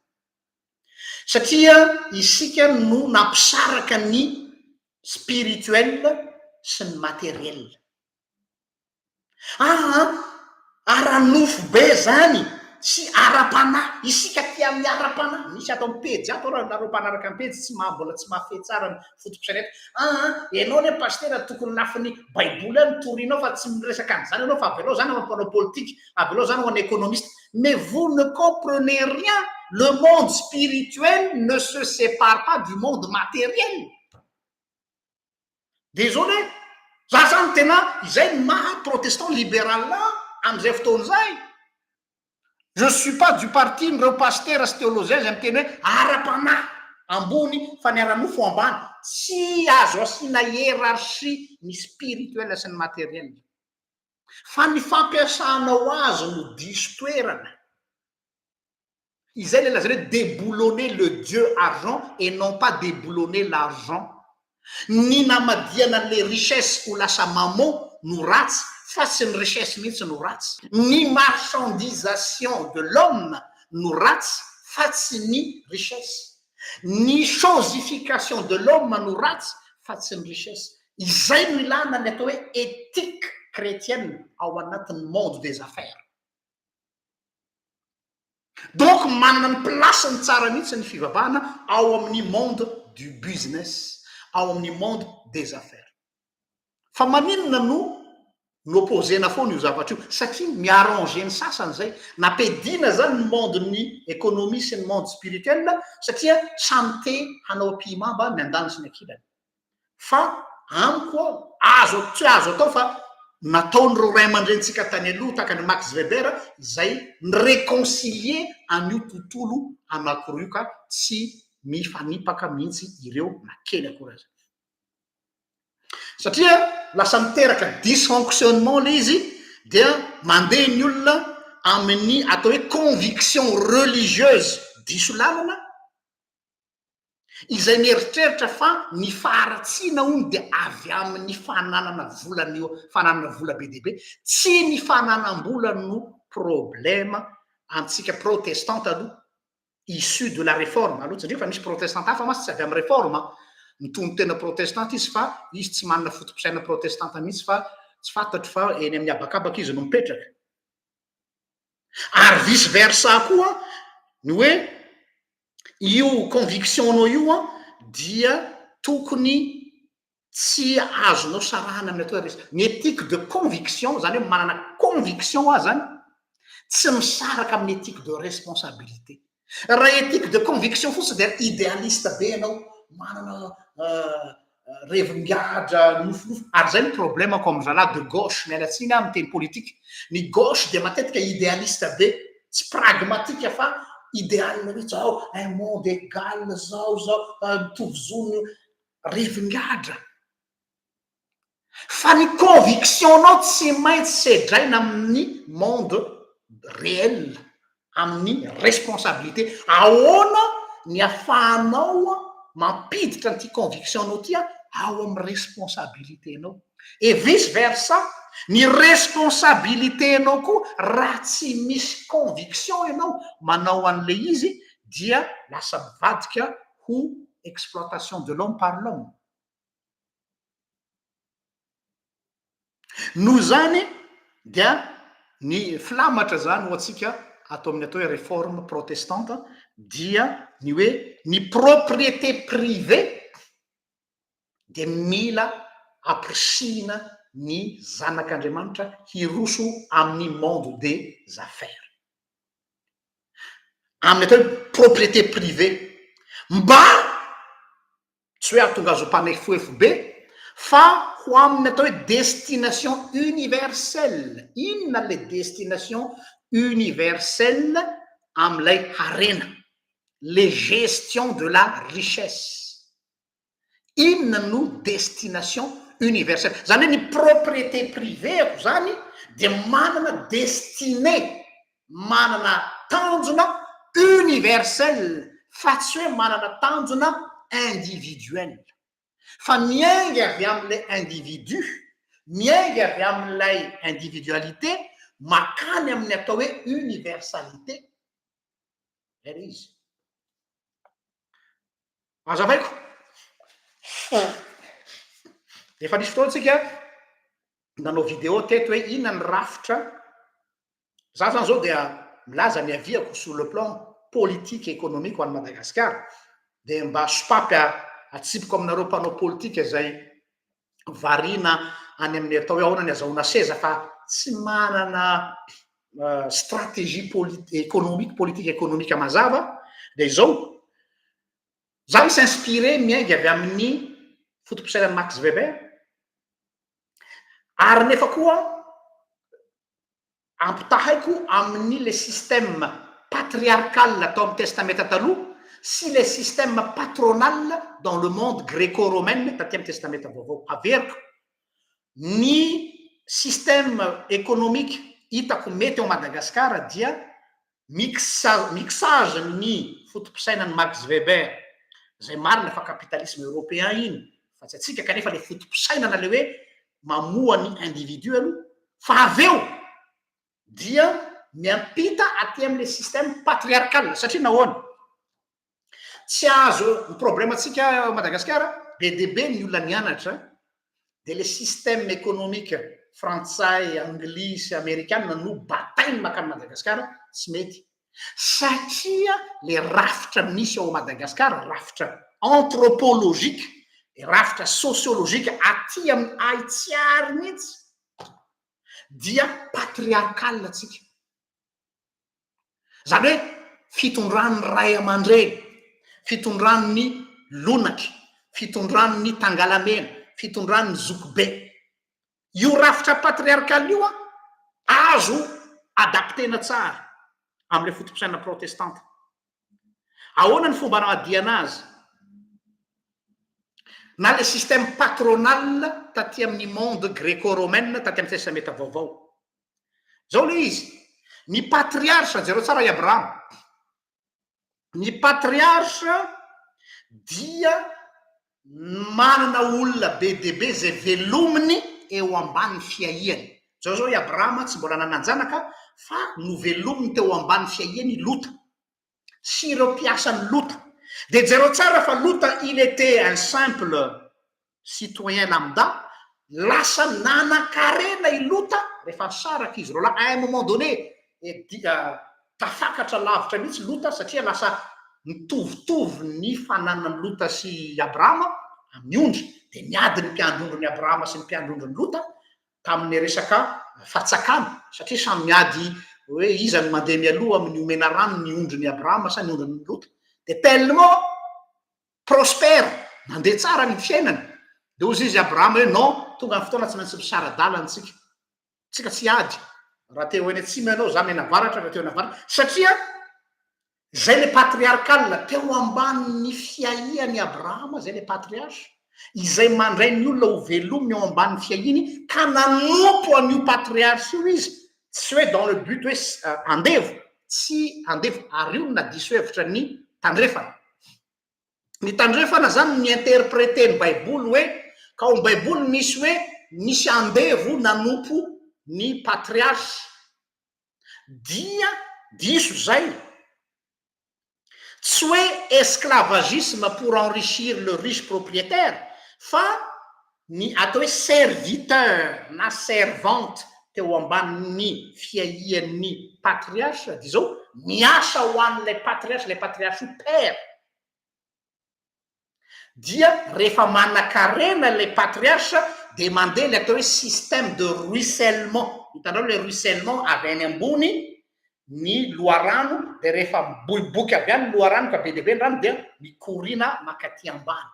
S1: Satria isika no nampisaraka ny spirituel sy ny matériel. Ara-nofo be zany sy ara-panahy, isika ty amin'ny ara-panahy. Misy ato amin'ny pejy ato raha nareo mpanaraka amin'ny pejy tsy mbola tsy mahafehy tsara ny foto-pisanety. Ianao ne pasteur tokony lafiny baiboly any torinao fa tsy miresaka an'izany ianao, fa avy anao zany mampanao politique, avy anao zany ho an économiste. Mais vous ne comprenez rien. Le monde spirituel ne se sépare pas du monde matériel. désolé za zany tena izay maha protestant libéral am'izay fotoana zay. Je suis pas du parti mireo pasteur sy théologien zay miteny hoe ara-panahy ambony faniara-nofo ambany, tsy azo asiana hiérarchie ny spirituel sy ny matériel, fa ny fampiasanao azy no diso toerana. Izay le lazany hoe déboulonner le dieu argent et non pas déboulonner l'argent. Ny namadiana le richesse ho lasa mamon no ratsy, fa tsy ny richesse mihitsy no ratsy. Ny marchandisation de l'homme no ratsy, fa tsy ny richesse. Ny chosification de l'homme no ratsy, fa tsy ny richesse. Izay no ilana ny atao hoe éthique chrétienne ao anatin'ny monde des affaires. Donc manana ny plasiny tsara mihitsy ny fivavahana ao amin'ny monde du business, ao amin'ny monde des affaires. Fa maninona no opposena foana io zavatra io, satria miarranger ny sasany zay, nampedina zany ny monde ny économie sy ny monde spirituel, satria samy te hanao piment mba miandany sy ny akilany. Fa amiko azo tsy azo atao fa nataon'ireo ray aman-drenitsika tany aloha tahaka ny Max Weber zay ny réconcilier an'io tontolo anankiroa io ka tsy mifanipaka mihitsy ireo na kely akory azy. Satria lasa miteraka dysfonctionnement le izy, dia mandeha ny olona amin'ny atao hoe conviction religieuse diso lalana, izay mieritreritra fa ny faharatsiana hono dia avy amin'ny fananana vola be dia be, tsy ny fananam-bola no problème antsika protestante aloha issu de la réforme aloha, satria fa misy protestante hafa masy tsy avy amin'ny réforme, mitombo tena protestante izy fa izy tsy manana fotopisaina protestante mihitsy, fa tsy fantatro fa eny amin'ny abakabaka izy no mipetraka. Ary vice versa koa ny hoe io convictionnao io dia tokony tsy azonao sarahana amin'ny atao ny éthique de conviction, zany hoe manana conviction azy zany tsy misaraka amin'ny éthique de responsabilité. Raha éthique de conviction fotsiny dia idéaliste be ianao, manana revin-gadra nofinofo, ary zay ny problème comme zalahy de gauche mialatsiny amin'ny teny politique. Ny gauche dia matetika idéaliste be, tsy pragmatique fa idéal mihitsy ao un monde égal zao mitovy zony, revin-gadra. Fa ny convictionnao tsy maintsy sedraina amin'ny monde réel, amin'ny responsabilité. Ahoana ny afahanao mampiditra an'ity convictionnao ty ao amin'ny responsabiliténao, et vice versa ny responsabiliténao koa raha tsy misy conviction ianao manao an'le izy dia lasa mivadika ho exploitation de l'homme par l'homme. Noho zany dia ny filamatra zany ho atsika atao amin'ny atao hoe réforme protestante dia ny hoe ny propriété privée dia mila aprisihina ny zanak'Andriamanitra hiroso amin'ny monde des affaires. Amin'ny atao hoe propriété privée mba tsy hoe ahatonga azo mpanefoefo be, fa ho amin'ny atao hoe destination universelle. Inona le destination universelle amin'ilay harena? Les gestions de la richesse. Inona no destination universelle? Zany hoe ny propriété privée zany dia manana destiné, manana tanjona universelle, fa tsy hoe manana tanjona individuelle. Fa miainga avy amin'ilay individu, miainga avy amin'ilay individualité, makany amin'ny atao hoe universalité. Ery izy. Azavaiko? Efa nisy fotoana tsika nanao vidéo teto hoe inona ny rafitra. Za zany zao dia milaza ny aviako sur le plan politique et économique ho an'i Madagasikara, dia mba sopape atsipiko aminareo mpanao politika zay variana any amin'ny atao hoe ahoana ny azahoana seza fa tsy manana stratégie économique, politique économique mazava, dia izao zany s'inspiré miainga avy amin'ny fotopisainan'i Max Weber, ary nefa koa ampitahaiko amin'ny le système patriarcal atao amin'ny testamenta taloha sy le système patronal dans le monde gréco-romaine taty amin'ny testamenta vaovao. Averiko ny système économique hitako mety ao Madagasikara dia mixage ny fotopisainan'ny Max Weber zay marina fa kapitalisme européen iny fa tsy atsika kanefa le fotopisainana le hoe mamoa ny individu aloha fa aveo dia miampita aty amin'le système patriarcal satria nahoana tsy azo ny problème atsika Madagasikara be de be ny olona nianatra de le système économique frantsay anglisy américaine no batainy makany Madagasikara tsy mety satria le rafitra misy ao Madagasikara rafitra anthropologique rafitra sociologique aty amin'ny Haïtiary mihitsy dia patriarcal atsika zany hoe fitondran'ny ray aman-dreny fitondran'ny lonaky fitondran'ny tangalamena fitondran'ny zokibe io rafitra patriarcal io azo adaptena tsara am'le fotopisaina protestante. Ahoana ny fomba anadiana azy na le système patronal taty amin'ny monde gréco-romaine taty amin'ny testamenta vaovao zao le izy ny patriarche zero tsara i Abraham ny patriarche dia manana olona be de be zay velominy eo ambany fiahiany zao i Abraham tsy mbola nananjanaka fa no velominy teo ambany fiahiany lota sy ireo mpiasany lota de zero tsara fa lota il était un simple citoyen lambda lasa nanan-karena i lota rehefa saraka izy roa à un moment donné tafakatra lavitra mihitsy lota satria lasa mitovitovy ny fananany lota sy Abrahama amin'ny ondry de miady ny mpiandrondrony Abrahama sy ny mpiandrondrony lota tamin'ny resaka fatsakana satria samy miady hoe iza ny mandeha mialoha amin'ny omena rano ny ondrony Abrahama sa ny ondrony lota de tellement prospère mandeha tsara ny fiainany de ozy izy Abrahama hoe non tonga ny fotoana tsy maintsy misaradalana tsika tsy ady raha teo eny atsimy ianao za menavaratra raha teo navaratra satria zay le patriarcal teo ambanin'ny fiahiany Abrahama zay le patriarche izay mandray ny olona ho velominy eo ambanin'ny fiahiny ka nanompo an'io patriarche io izy tsy hoe dans le but hoe andevo tsy andevo ary io na diso hevitra ny tandrefana ny tandrefana zany ny interprété ny baiboly hoe ka ao baiboly misy hoe misy andevo nanompo ny patriarche dia diso zay tsy hoe esclavagisme pour enrichir le riche propriétaire fa ny atao hoe serviteur na servante teo ambanin'ny fiahian'ny patriarche dia zao miasa ho an'lay patriarche père dia rehefa manan-karena le patriarche de mandeha le atao hoe système de ruissellement hitanao le ruissellement avy any ambony ny loharano de rehefa miboiboky avy any loharano ka be deabe ny rano dia mikorina makaty ambany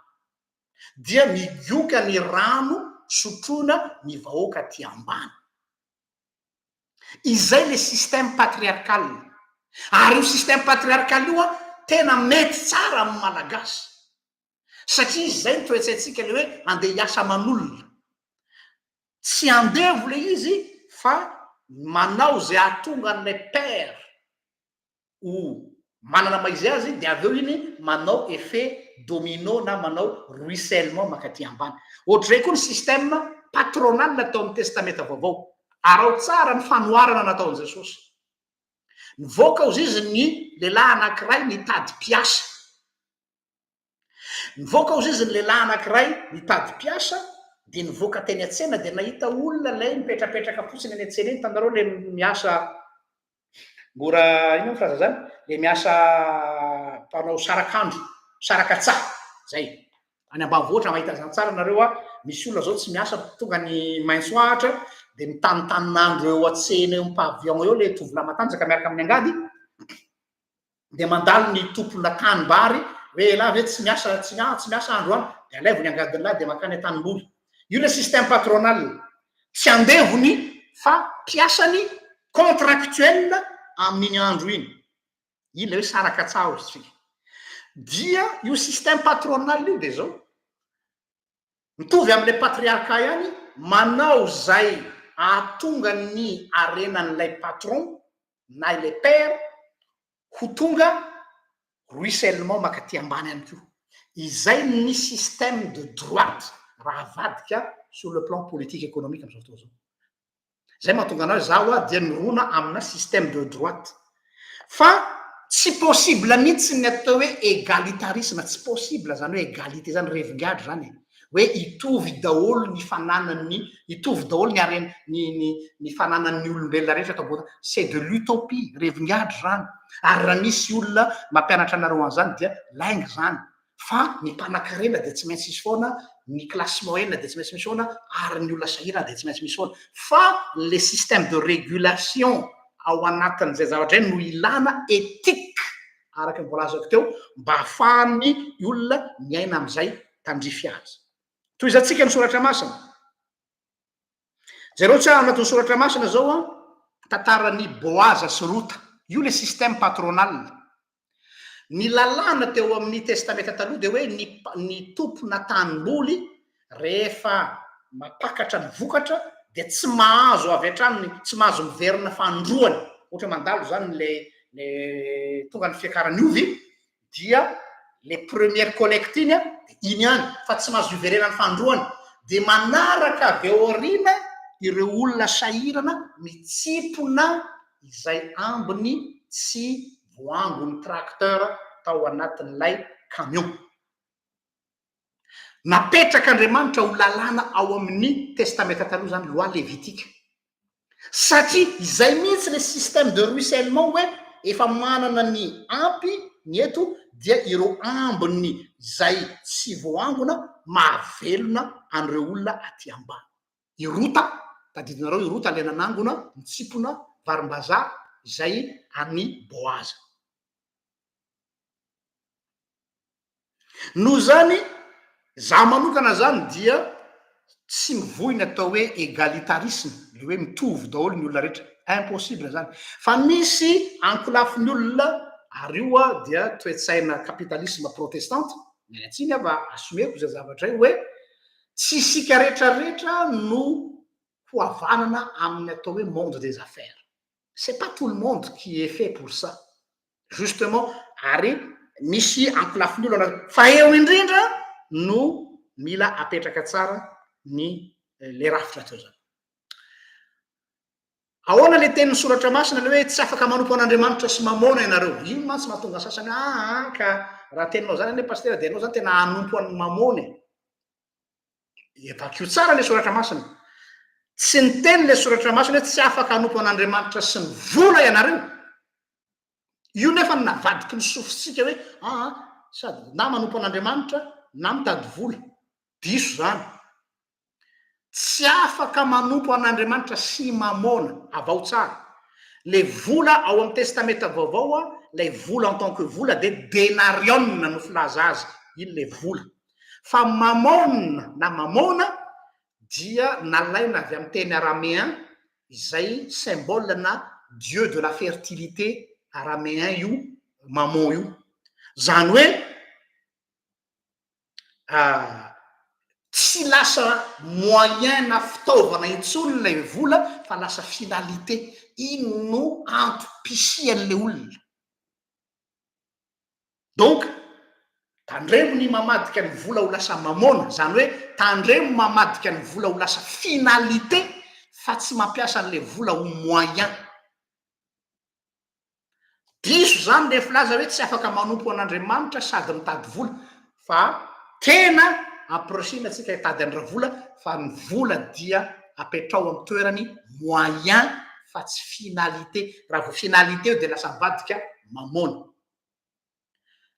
S1: dia migioka ny rano sotroina ny vahoaka aty ambany izay le système patriarcal ary io système patriarcal io tena mety tsara amin'ny malagasy satria izy zay nitoetsaitsika le hoe andeha hiasa aman'olona tsy andevo le izy fa manao zay ahatonga an'lay père ho manana maizy azy de aveo iny manao effet domino na manao ruissellement makaty ambany ohatray koa ny système patronal natao amin'ny testamenta vaovao arao tsara ny fanoarana nataony Jesosy nivoaka ozy izy ny lehilahy anankiray nitady mpiasa nivoaka ozy izy ny lehilahy anankiray nitady mpiasa de nivoaka teny an-tsena de nahita olona lay mipetrapetraka fotsiny any an-tsena eny tanareo le miasa mora ino fraza zany le miasa mpanao sarakandro sarakatsaha zay any ambanivohitra mahita zany tsara nareo misy olona zao tsy miasa tonga ny maintso ahatra de mitanitanindro eo an-tsena eo pavion eo le tovolahy matanjaka miaraka amin'ny angady de mandalo ny tompon'atanimbary hoe lahy ve tsy miasa andro any de alaivony angadiny lahy de makany an-tanimboly io le système patronal tsy andevony fa piasany contractuel amin'iny andro iny iny le hoe saraka tsaho izy tsika dia io système patronal io de zao mitovy am'le patriarcat ihany manao zay ahatonga ny arenan'ilay patron na ilay père ho tonga ruissellement makaty ambany any koa izay ny système de droite raha vadika sur le plan politique économique am'izao fotoa zao zay mahatonga anao zaho a dia nirona amina système de droite fa tsy possible mihitsy ny atao hoe égalitarisme tsy possible zany hoe égalité zany revingadro zany hoe itovy daholo ny fananany itovy daholo ny arena ny fananan'ny olombelona rehetra atao bota c'est de l'utopie revingadro zany ary raha misy olona mampianatra anareo an'izany dia laingy zany fa ny mpanan-karena de tsy maintsy misy foana ny classe moyenne de tsy maintsy misy foana ary ny olona sahirana de tsy maintsy misy foana fa le système de régulation ao anatin'izay zavatra no ilana éthique araka ny volazako teo mba ahafahany olona miaina am'izay tandrify azy toy izantsika ny soratra masina zareo tsy anatin'ny soratra masina zao a tantarany Boaza sy Rota io le système patronal ny lalàna teo amin'ny testameta taloha de hoe ny tompona tanimboly rehefa mapakatra ny vokatra de tsy mahazo avy hatrany tsy mahazo miverina fandroany ohatra mandalo zany le tonga ny fiakarany ovy dia le première collecte iny a iny any fa tsy mahazo iverenany fandroany de manaraka avy eo aorina ireo olona sahirana mitsipona izay ambiny tsy voangony tracteur tao anatin'ilay camion napetraka andriamanitra ho lalàna ao amin'ny testameta taloha zany loi levitika satria izay mihitsy le système de ruissellement hoe efa manana ny ampy ny eto dia ireo ambiny zay tsy voangona mahavelona an'ireo olona aty ambany irota tadidinareo irota le nanangona mitsipona varim-bazaha izay any Boaza no zany za manokana zany dia tsy mivoina atao hoe égalitarisme le hoe mitovy daholo ny olona rehetra impossible zany fa misy ankolafin'ny olona ary io a dia toetsaina capitalisme protestante mialatsiny ava asomeko zay zavatra io hoe tsy isika rehetrarehetra no ho avanana amin'ny atao hoe monde des affaires c'est pas tout le monde qui est fait pour ça justement ary misy ankolafin'ny olona fa eo indrindra no mila apetraka tsara ny le rafitra teo zany ahoana le tenin'ny soratra masina le hoe tsy afaka manompo an'andriamanitra sy mamona ianareo ino ma tsy mahatonga sasany ka raha teninao zany ane pastera de anao zany tena hanompo an'ny mamona evakio tsara le soratra masina tsy ny teny le soratra masina hoe tsy afaka hanompo an'andriamanitra sy ny vola ianareo io nefa navadiky ny sofitsika hoe sady na manompo an'andriamanitra na mitady vola diso zany tsy afaka manompo an'andriamanitra sy mamona avao tsara le vola ao amin'ny testameta vaovao a lay vola en tant que vola de denarion no filaza azy iny le vola fa mamona na mamona dia nalaina avy amin'ny teny araméen izay symbole na dieu de la fertilité araméen io mamon io zany hoe tsy lasa moyen na fitaovana intsony lay vola fa lasa finalité ino no antopisian'le olona donc tandremo ny mamadika ny vola ho lasa mamona zany hoe tandremo mamadika ny vola ho lasa finalité fa tsy mampiasa an'le vola ho moyen diso zany le filaza hoe tsy afaka manompo an'andriamanitra sady mitady vola fa tena aprochine atsika hitady an'ra vola fa ny vola dia apetrao amin'ny toerany moyen fa tsy finalité raha vo finalité io de lasa vadika mamona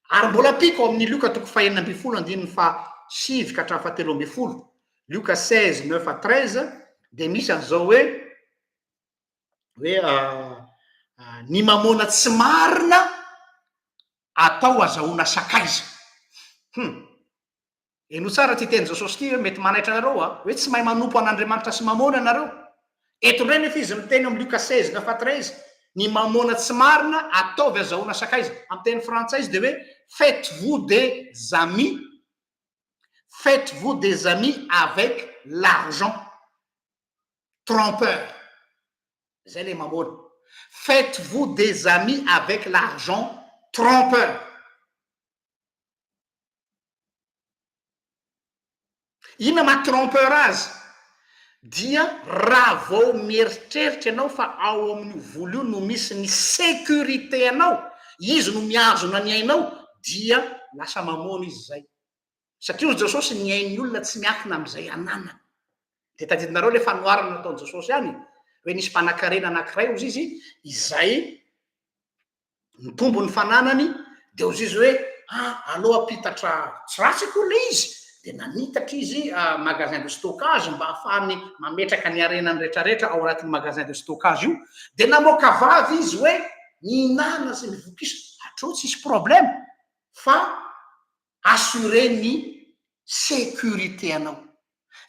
S1: ary mbola apiko amin'ny Lioka toko fahenina amby folo andininy fa sivy ka hatramin'ny fahatelo amby folo Lioka 16:9-13 de misy an'izao hoe ny mamona tsy marina atao azahoana sakaiza no tsara ty teny Jesosy ty mety manaitra anareo hoe tsy mahay manompo an'Andriamanitra sy mamona anareo. Eto indray nefa izy miteny amin'ny Luka 16:13 ny mamona tsy marina ataovy azahoana sakaiza. Amin'ny teny frantsay izy de hoe faites-vous des amis, faites-vous des amis avec l'argent trompeur. Zay le mamona. Faites-vous des amis avec l'argent trompeur. Ina matrompeur azy dia raha vao mieritreritra ianao fa ao amin'ny vola io no misy ny sécurité anao, izy no miazona ny ainao, dia lasa mamona izy zay. Satria Jesosy ny ain'ny olona tsy miankina amin'izay ananana. De tadidinareo le fanoarana nataony Jesosy any hoe nisy mpanan-karena anankiray ozy izy izay mitombo ny fananany, de ozy izy hoe aleo apitatra tsy ratsy le izy. De nanitatra izy magasin de stockage mba ahafahany mametraka ny arenany rehetrarehetra ao anatin'ny magasin de stockage io. De namoaka vavy izy hoe nihinana sy mivokiso, atreo tsisy problème fa assuré ny sécurité anao.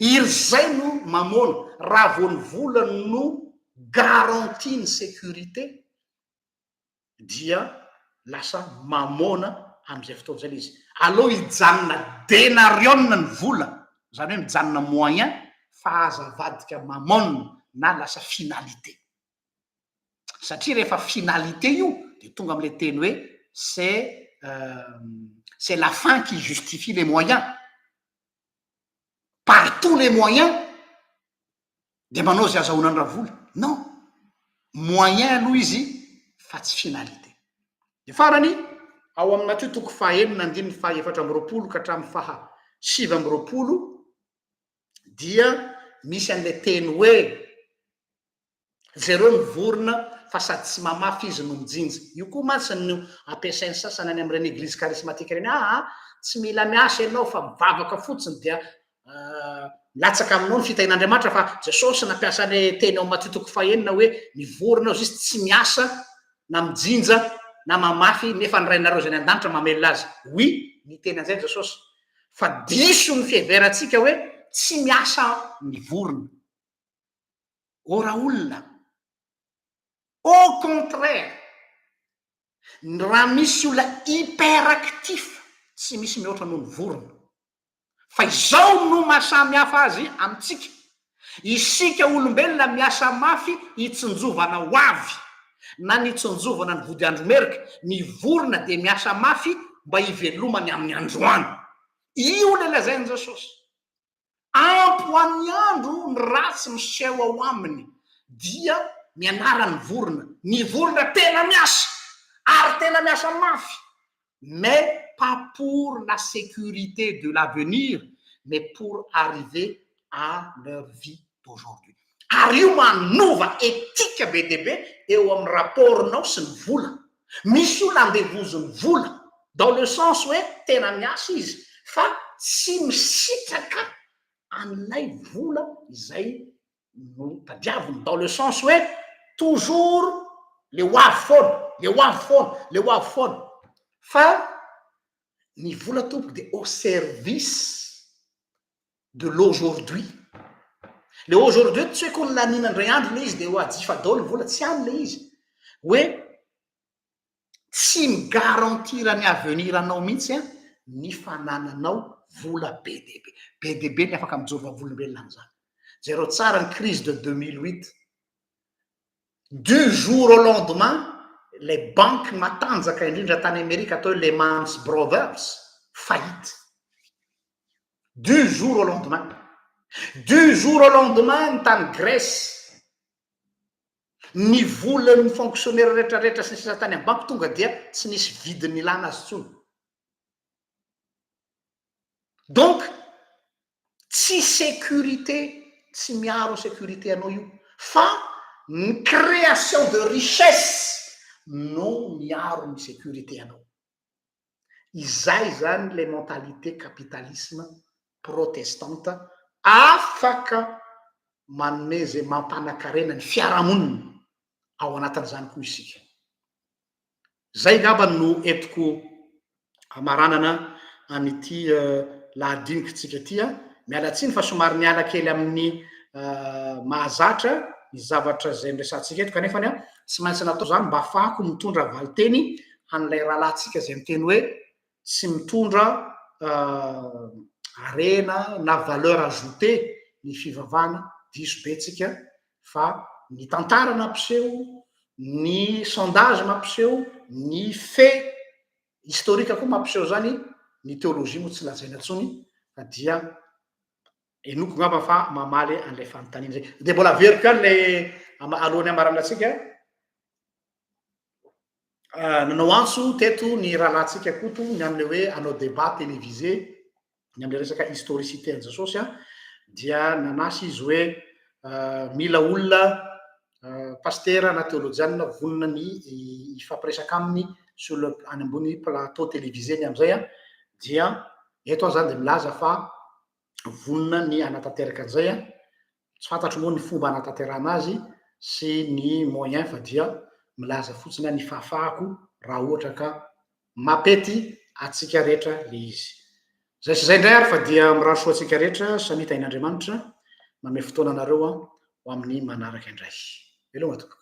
S1: Iry zay no mamona, raha vao ny vola no garantie ny sécurité dia lasa mamona am'izay fotoana zay le izy. Aloha hijanona denariona ny vola, zany hoe mijanona moyen, fa aza vadika mamona na lasa finalité. Satria rehefa finalité io de tonga am'le teny hoe c'est la fin qui justifie les moyens. Par tous les moyens de manao zay azahoana ny raha vola. Non, moyen aloha izy fa tsy finalité. De farany ao amin'ny Matthieu toko fahaenina andininy fahaefatra amby roapolo ka hatramin'ny fahasivy amby roapolo dia misy an'le teny hoe zareo mivorona fa sady tsy mamafy izy no mijinja. Io koa mantsy no ampiasain'ny sasany any amin'ireny église charismatique reny. Tsy mila miasa ianao fa mivavaka fotsiny dia latsaka aminao ny fitahin'Andriamanitra, fa Jesosy nampiasa le teny ao Matthieu toko fahaenina hoe mivorona ao izy tsy miasa na mijinja na mamafy nefa ny rainareo zay ny an-danitra mamelona azy. Oui, ny teny an'izay Jesosy. Fa diso ny fiheverantsika hoe tsy miasa mivorona. Ora olona. Au contraire, raha misy olona hyperactif, tsy misy mihoatra noho ny vorona. Fa izao no mahasamy hafa azy amintsika. Isika olombelona miasa mafy hitsinjovana ho avy, na nitsonjovana ny vody andro merika. Ny vorona de miasa mafy mba hivelomany amin'ny androany. Io le lazainy Jesosy. Ampoan'ny andro ny ratsy miseho ao aminy dia mianarany vorona. Ny vorona tena miasa ary tena miasa mafy, mais pas pour la sécurité de l'avenir, mais pour arriver à leur vie d'aujourd'hui. Ary io manova etika be dia be eo amin'ny rapportnao sy ny vola. Misy io landevoziny vola, dans le sens hoe tena miasa izy fa tsy misitraka an'ilay vola izay no tadiaviny, dans le sens hoe toujours le hoavy foana, fa ny vola tompoko de au service de l'aujourd'hui. Le aujourd'hui tsy hoe koa nanina andray andro le izy de ho ajifa daholo vola, tsy any le izy. Hoe tsy migarantira ny avenir anao mihitsy ny fanananao vola be dia be ny afaka mijoro vavolombelona an'izany. Zay tsara ny crise de 2008. Du jour au lendemain, les banques matanjaka indrindra tany Amerika atao Lehman Brothers faillite. Du jour au lendemain. Du jour au lendemain ny tany Grèce, ny volan'ny fonctionnaire rehetrarehetra sy ny sisa tany amin'ny banky tonga dia tsy nisy vidiny ilana azy tsony. Donc tsy sécurité, tsy miaro sécurité anao io, fa ny création de richesse no miaro ny sécurité anao. Izay zany le mentalité capitalisme protestante afaka manome zay mampanakarena ny fiarahamonina ao anatin'izany koa isika. Zay ngamba no entiko amaranana an'ity lahadinikitsika tya miala tsiny fa somary miala kely amin'ny mahazatra ny zavatra zay miresantsika eto kanefany a tsy maintsy natao zany mba afahako mitondra valiteny an'ilay rahalahntsika zay miteny hoe tsy mitondra arena na valeur ajoutée ny fivavahana diso betsika fa ny tantara mampiseho ny sondage mampiseho ny fait historique koa mampiseho zany ny théologie moa tsy lazaina ntsony fa dia enoko ngamba fa mamaly an'ilay fanontaniana zay de mbola veriko any lay alohan'ny amaraminatsika nanao antso teto ny rahalahntsika koto ny am'le hoe anao débat télévisé ny am'le resaka historicité an'jasosy a dia nanasy izy hoe mila olona pastera na théologiana vonona ny ifampiresaka aminy sur le any ambony plateau télévisé ny am'izay a dia eto zany de milaza fa vonona ny anatanteraka an'izay a tsy fantatro moa ny fomba anatanterahana azy sy ny moyen fa dia milaza fotsiny ny fahafahako raha ohatra ka mapety atsika rehetra le izy zay sy zay ndray ary fa dia mirano soa atsika rehetra samita in'Andriamanitra manome fotoana anareo a ho amin'ny manaraka indray veloma tompoko